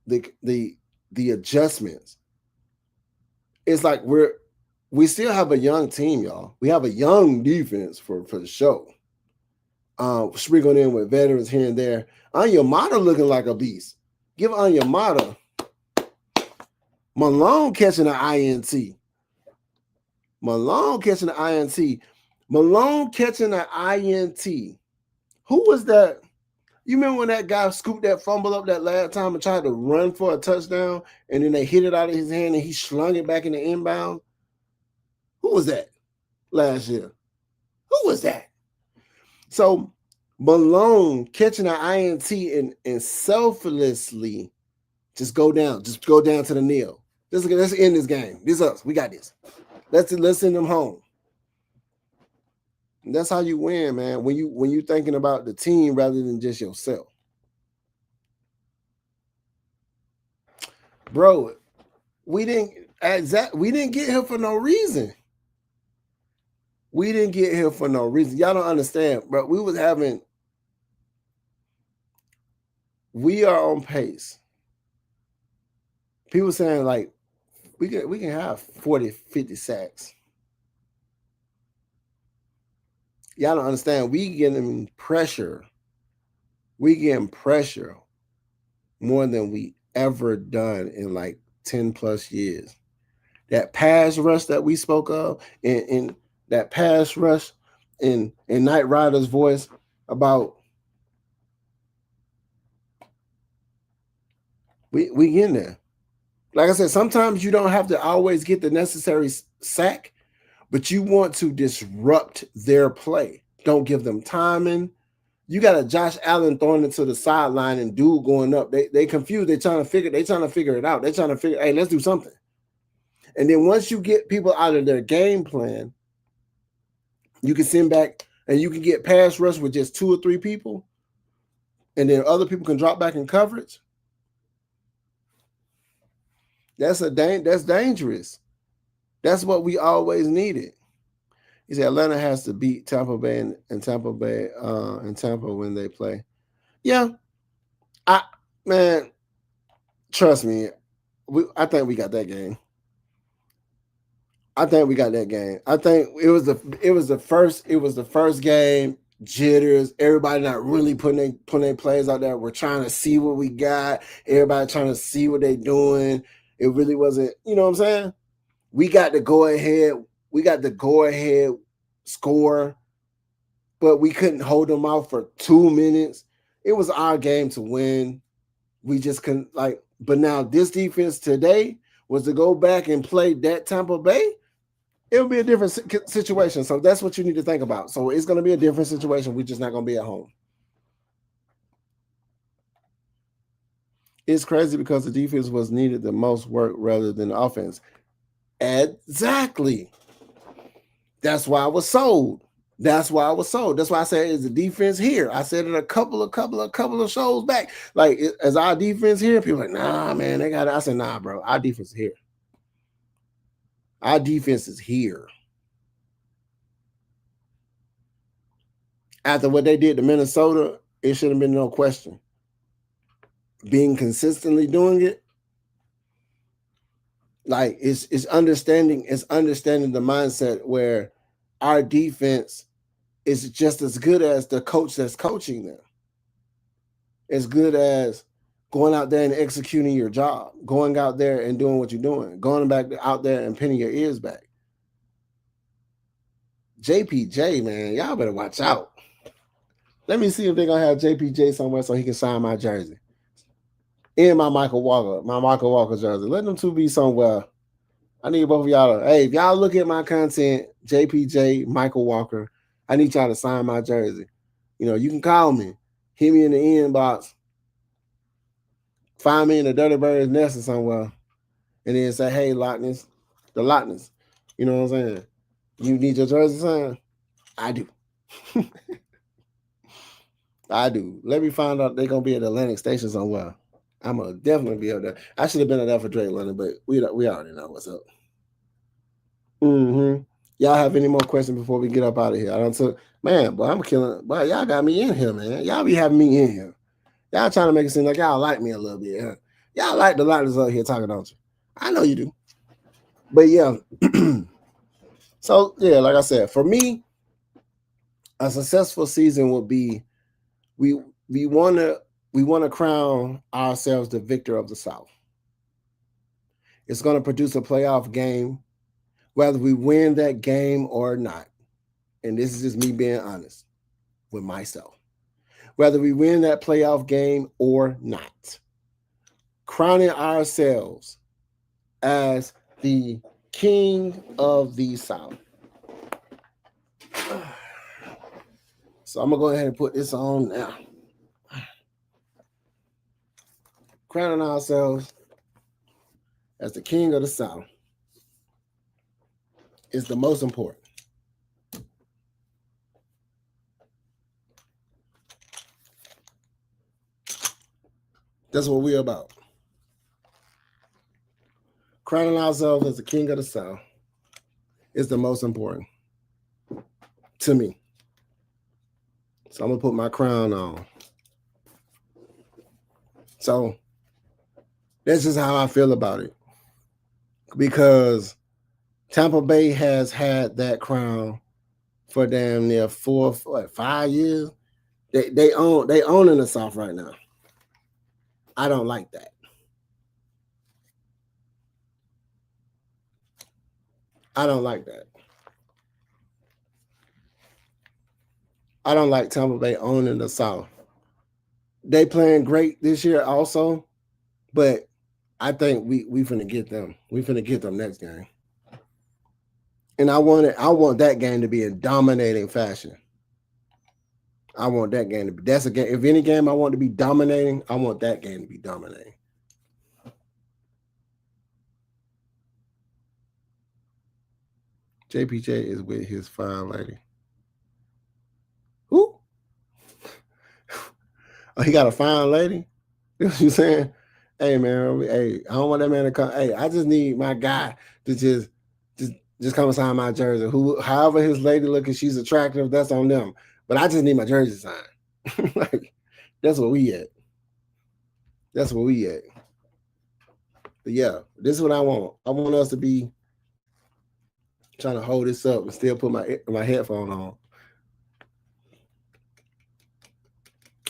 the adjustments. It's like we still have a young team, y'all. We have a young defense for the show. Sprinkling in with veterans here and there. Onyemata looking like a beast. Give Onyemata Malone catching an INT. Malone catching an INT. Malone catching an INT. Who was that? You remember when that guy scooped that fumble up that last time and tried to run for a touchdown, and then they hit it out of his hand and he slung it back in the inbound? Who was that last year? Who was that? So Malone catching an INT and selflessly just go down to the kneel. Let's end this game. This is us. We got this. Let's send them home. And that's how you win, man. When you thinking about the team rather than just yourself. Bro, we didn't get here for no reason. We didn't get here for no reason. Y'all don't understand, bro. We are on pace. People saying like we can have 40, 50 sacks. Y'all don't understand. We getting pressure. We getting pressure more than we ever done in like 10 plus years. That pass rush that we spoke of in that pass rush in Knight Rider's voice about we getting there. Like I said, sometimes you don't have to always get the necessary sack, but you want to disrupt their play. Don't give them timing. You got a Josh Allen throwing it to the sideline and dude going up. They confused. They trying to figure it out. They're trying to figure, hey, let's do something. And then once you get people out of their game plan, you can send back and you can get pass rush with just 2 or 3 people, and then other people can drop back in coverage. That's dangerous. That's what we always needed. He said Atlanta has to beat Tampa Bay and Tampa when they play. Yeah, man, trust me, I think we got that game. I think we got that game. I think it was the first game. Jitters, everybody not really putting their plays out there. We're trying to see what we got. Everybody trying to see what they doing. It really wasn't, you know what I'm saying? We got the go ahead. We got the go ahead score, but we couldn't hold them out for 2 minutes. It was our game to win. We just couldn't like. But now this defense today was to go back and play that Tampa Bay. It would be a different situation. So that's what you need to think about. So it's going to be a different situation. We're just not going to be at home. It's crazy because the defense was needed the most work rather than the offense. Exactly. That's why I was sold. That's why I said, is the defense here? I said it a couple of shows back. Like, as our defense here, people are like, nah, man, they got it. I said, nah, bro, our defense is here. Our defense is here. After what they did to Minnesota, it should have been no question. Being consistently doing it, like it's understanding the mindset where our defense is just as good as the coach that's coaching them. As good as going out there and executing your job, going out there and doing what you're doing, going back out there and pinning your ears back. JPJ, man, y'all better watch out. Let me see if they're gonna have JPJ somewhere so he can sign my jersey. And my Michael Walker jersey. Let them two be somewhere. I need both of y'all to, hey, if y'all look at my content, JPJ, Michael Walker, I need y'all to sign my jersey. You know, you can call me, hit me in the inbox, find me in the Dirty Bird's nest or somewhere, and then say, hey, Lochness, the Lochness. You know what I'm saying? You need your jersey signed? I do. I do. Let me find out they're going to be at Atlantic Station somewhere. I'm going to definitely be up there. I should have been there for Drake London, but we already know what's up. Mm-hmm. Y'all have any more questions before we get up out of here? I don't took, man, boy, I'm killing, boy, y'all got me in here, man. Y'all be having me in here. Y'all trying to make it seem like y'all like me a little bit. Huh? Y'all like the Lochness up here talking, don't you? I know you do. But yeah. So, yeah, like I said, for me, a successful season would be we want to crown ourselves the victor of the South. It's going to produce a playoff game, whether we win that game or not. And this is just me being honest with myself. Whether we win that playoff game or not, crowning ourselves as the king of the South. So I'm going to go ahead and put this on now. Crowning ourselves as the king of the South is the most important. That's what we're about. Crowning ourselves as the king of the South is the most important to me. So I'm going to put my crown on. So that's just how I feel about it. Because Tampa Bay has had that crown for damn near 5 years. They own in the South right now. I don't like that. I don't like that. I don't like Tampa Bay owning the South. They playing great this year also, but I think we finna get them. We finna get them next game. And I want that game to be in dominating fashion. I want that game to be. That's a game. If any game I want to be dominating, I want that game to be dominating. JPJ is with his fine lady. Who? Oh, he got a fine lady? You know what you saying? Hey, man. Hey, I don't want that man to come. Hey, I just need my guy to just come sign my jersey. However his lady looking, she's attractive. That's on them. But I just need my jersey signed. Like, that's what we at. That's what we at. But yeah, this is what I want. I want us to be trying to hold this up and still put my headphone on.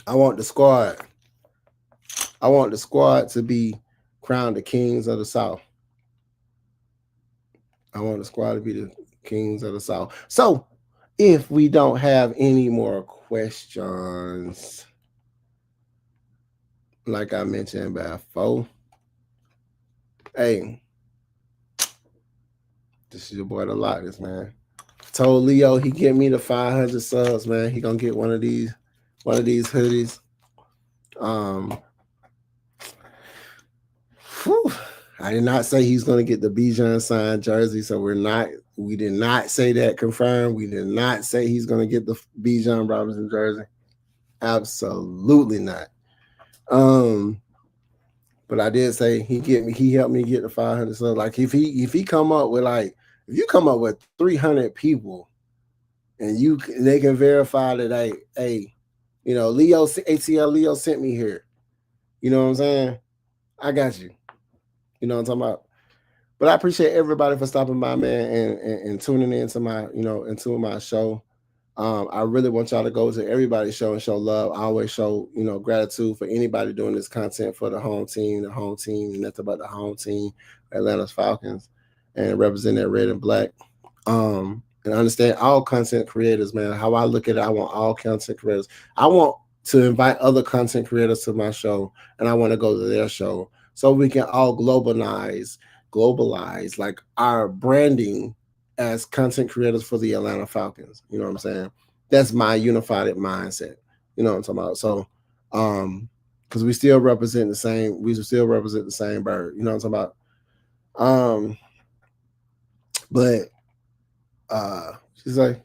I want the squad to be crowned the kings of the South. I want the squad to be the kings of the South. So, if we don't have any more questions, like I mentioned before, hey, this is your boy the Lochness, man. Told Leo he get me the 500 subs, man. He gonna get one of these hoodies. I did not say he's gonna get the Bijan signed jersey, so we did not say that confirmed. We did not say he's gonna get the Bijan Robinson jersey. Absolutely not. But I did say he helped me get the 500 subs. Like if you come up with 300 people and they can verify that hey, Leo ATL Leo sent me here. You know what I'm saying? I got you. You know what I'm talking about? But I appreciate everybody for stopping by, man, and tuning into my show. I really want y'all to go to everybody's show and show love. I always show, gratitude for anybody doing this content for the home team, nothing but the home team, Atlanta Falcons, and represent that red and black. And understand all content creators, man. How I look at it, I want all content creators. I want to invite other content creators to my show, and I want to go to their show so we can all globalize like our branding as content creators for the Atlanta Falcons. You know what I'm saying? That's my unified mindset. You know what I'm talking about? So, because we still represent the same bird. You know what I'm talking about? But she's like,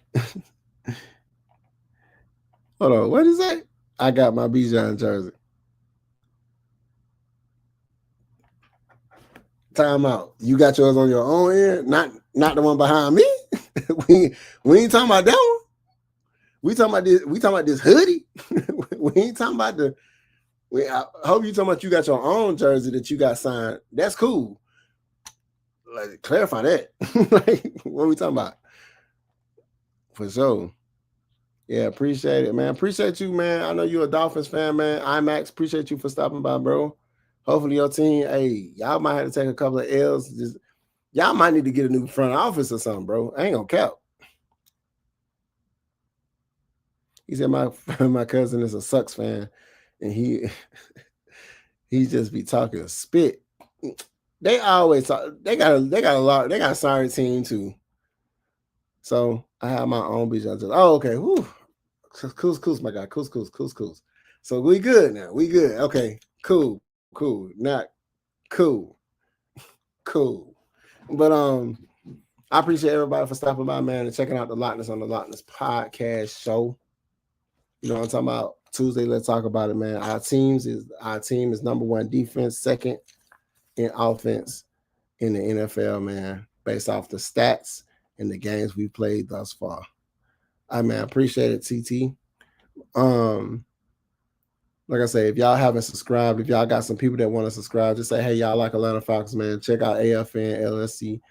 hold on, what is that? I got my Bijan jersey. Time out. You got yours on your own end, not the one behind me. we ain't talking about that one. We talking about this hoodie. We ain't talking about I hope you talking about you got your own jersey that you got signed. That's cool. Like, clarify that. Like, what are we talking about? For sure. Yeah, appreciate it, man. Appreciate you, man. I know you're a Dolphins fan, man. IMAX, appreciate you for stopping by, bro. Hopefully your team, hey, y'all might have to take a couple of L's. Y'all might need to get a new front office or something, bro. I ain't gonna cap. He said my cousin is a Sucks fan, and he just be talking spit. They always talk. They got a sorry team too. So I have my own Bijan. Oh, okay. Whew. Cool, my guy. Cool. So we good now. We good. Okay. Cool. Not cool. But I appreciate everybody for stopping by, man, and checking out the Lochness on the Lochness podcast show. You know what I'm talking about? Tuesday, let's talk about it, man. Our team is number one defense, second in offense in the NFL, man, based off the stats and the games we played thus far. I appreciate it, TT. Like I say, if y'all haven't subscribed, if y'all got some people that want to subscribe, just say, hey, y'all like Atlanta Falcons, man. Check out AFN LLC,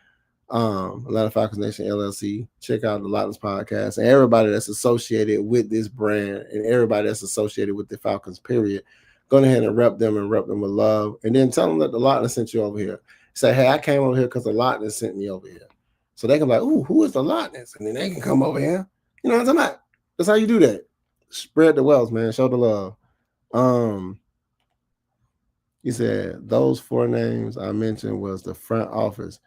Atlanta Falcons Nation LLC. Check out the Lochness podcast, and everybody that's associated with this brand and everybody that's associated with the Falcons, period. Go ahead and rep them with love, and then tell them that the Lochness sent you over here. Say, hey, I came over here because the Lochness sent me over here. So they can be like, ooh, who is the Lochness? And then they can come over here. You know what I'm talking about? That's how you do that. Spread the wealth, man. Show the love. He said those 4 names I mentioned was the front office.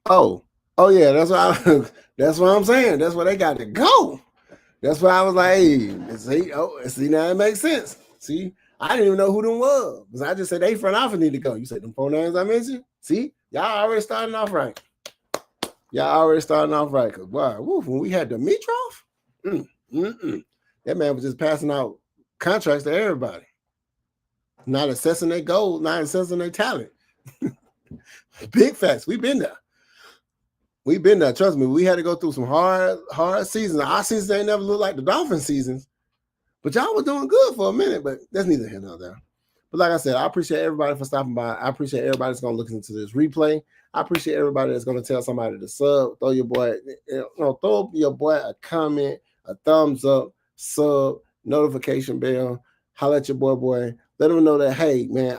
Oh yeah, that's what I'm saying. That's where they got to go. That's why I was like, hey, see now it makes sense. See, I didn't even know who them was because I just said they front office need to go. You said them 4 names I mentioned. See, y'all already starting off right. Because wow, when we had Dimitrov, that man was just passing out contracts to everybody. Not assessing their goals, not assessing their talent. Big facts. We've been there. Trust me, we had to go through some hard seasons. Our seasons ain't never looked like the Dolphin seasons. But y'all was doing good for a minute, but that's neither here nor there. But like I said, I appreciate everybody for stopping by. I appreciate everybody that's gonna listen to this replay. I appreciate everybody that's gonna tell somebody to sub, throw your boy, throw your boy a comment, a thumbs up, sub, notification bell, holler at your boy. Let them know that, hey, man,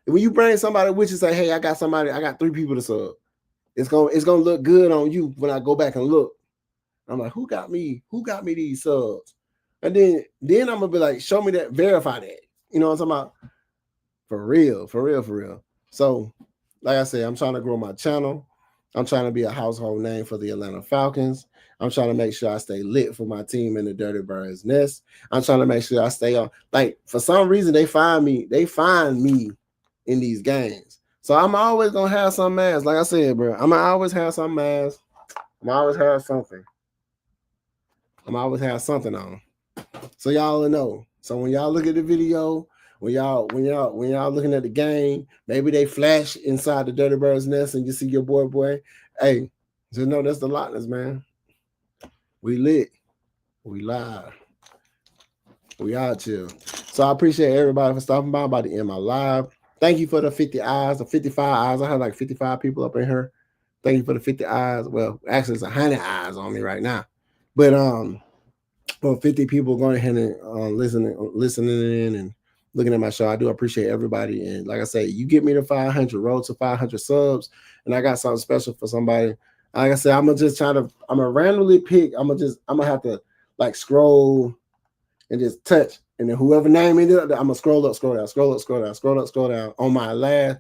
when you bring somebody with you, say, hey, I got 3 people to sub. It's gonna look good on you when I go back and look. I'm like, who got me these subs? And then I'm gonna be like, show me that, verify that. You know what I'm talking about? For real. So, like I said, I'm trying to grow my channel. I'm trying to be a household name for the Atlanta Falcons. I'm trying to make sure I stay lit for my team in the Dirty Birds Nest. I'm trying to make sure I stay on. Like, for some reason, they find me in these games. So I'm always gonna have some mask. Like I said, bro, I'm gonna always have some mask. I'm gonna always have something. I'm gonna always have something on. So y'all know. So when y'all look at the video, when y'all looking at the game, maybe they flash inside the Dirty Birds Nest and you see your boy. Hey, just know that's the Lochness, man. We lit. We live. We out here. So I appreciate everybody for stopping by. I'm about to end my live. Thank you for the 50 eyes, the 55 eyes. I have like 55 people up in here. Thank you for the 50 eyes. Well, actually, it's 100 eyes on me right now. But for 50 people going ahead and listening in and looking at my show, I do appreciate everybody. And like I say, you get me to 500, road to 500 subs, and I got something special for somebody. Like I said, I'm gonna randomly pick. I'm gonna have to like scroll and just touch, and then whoever name it, I'm gonna scroll up on my last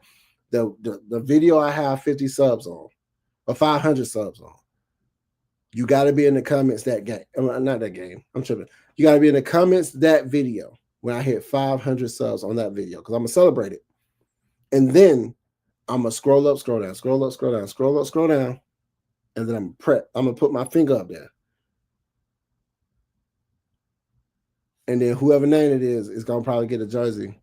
the video I have 50 subs on or 500 subs on. You got to be in the comments that game. Not that game. I'm tripping. You got to be in the comments that video when I hit 500 subs on that video because I'm going to celebrate it. And then I'm going to scroll up, scroll down. And then I'm going to put my finger up there. And then whoever name it is going to probably get a jersey,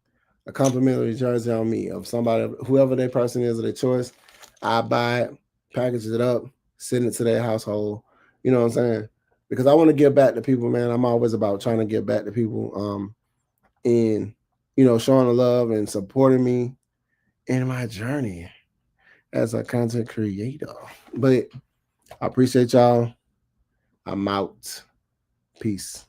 a complimentary jersey on me of somebody, whoever that person is of their choice. I buy it, package it up, send it to their household. You know what I'm saying? Because I want to give back to people, man. I'm always about trying to give back to people and, showing the love and supporting me in my journey as a content creator. But I appreciate y'all. I'm out. Peace.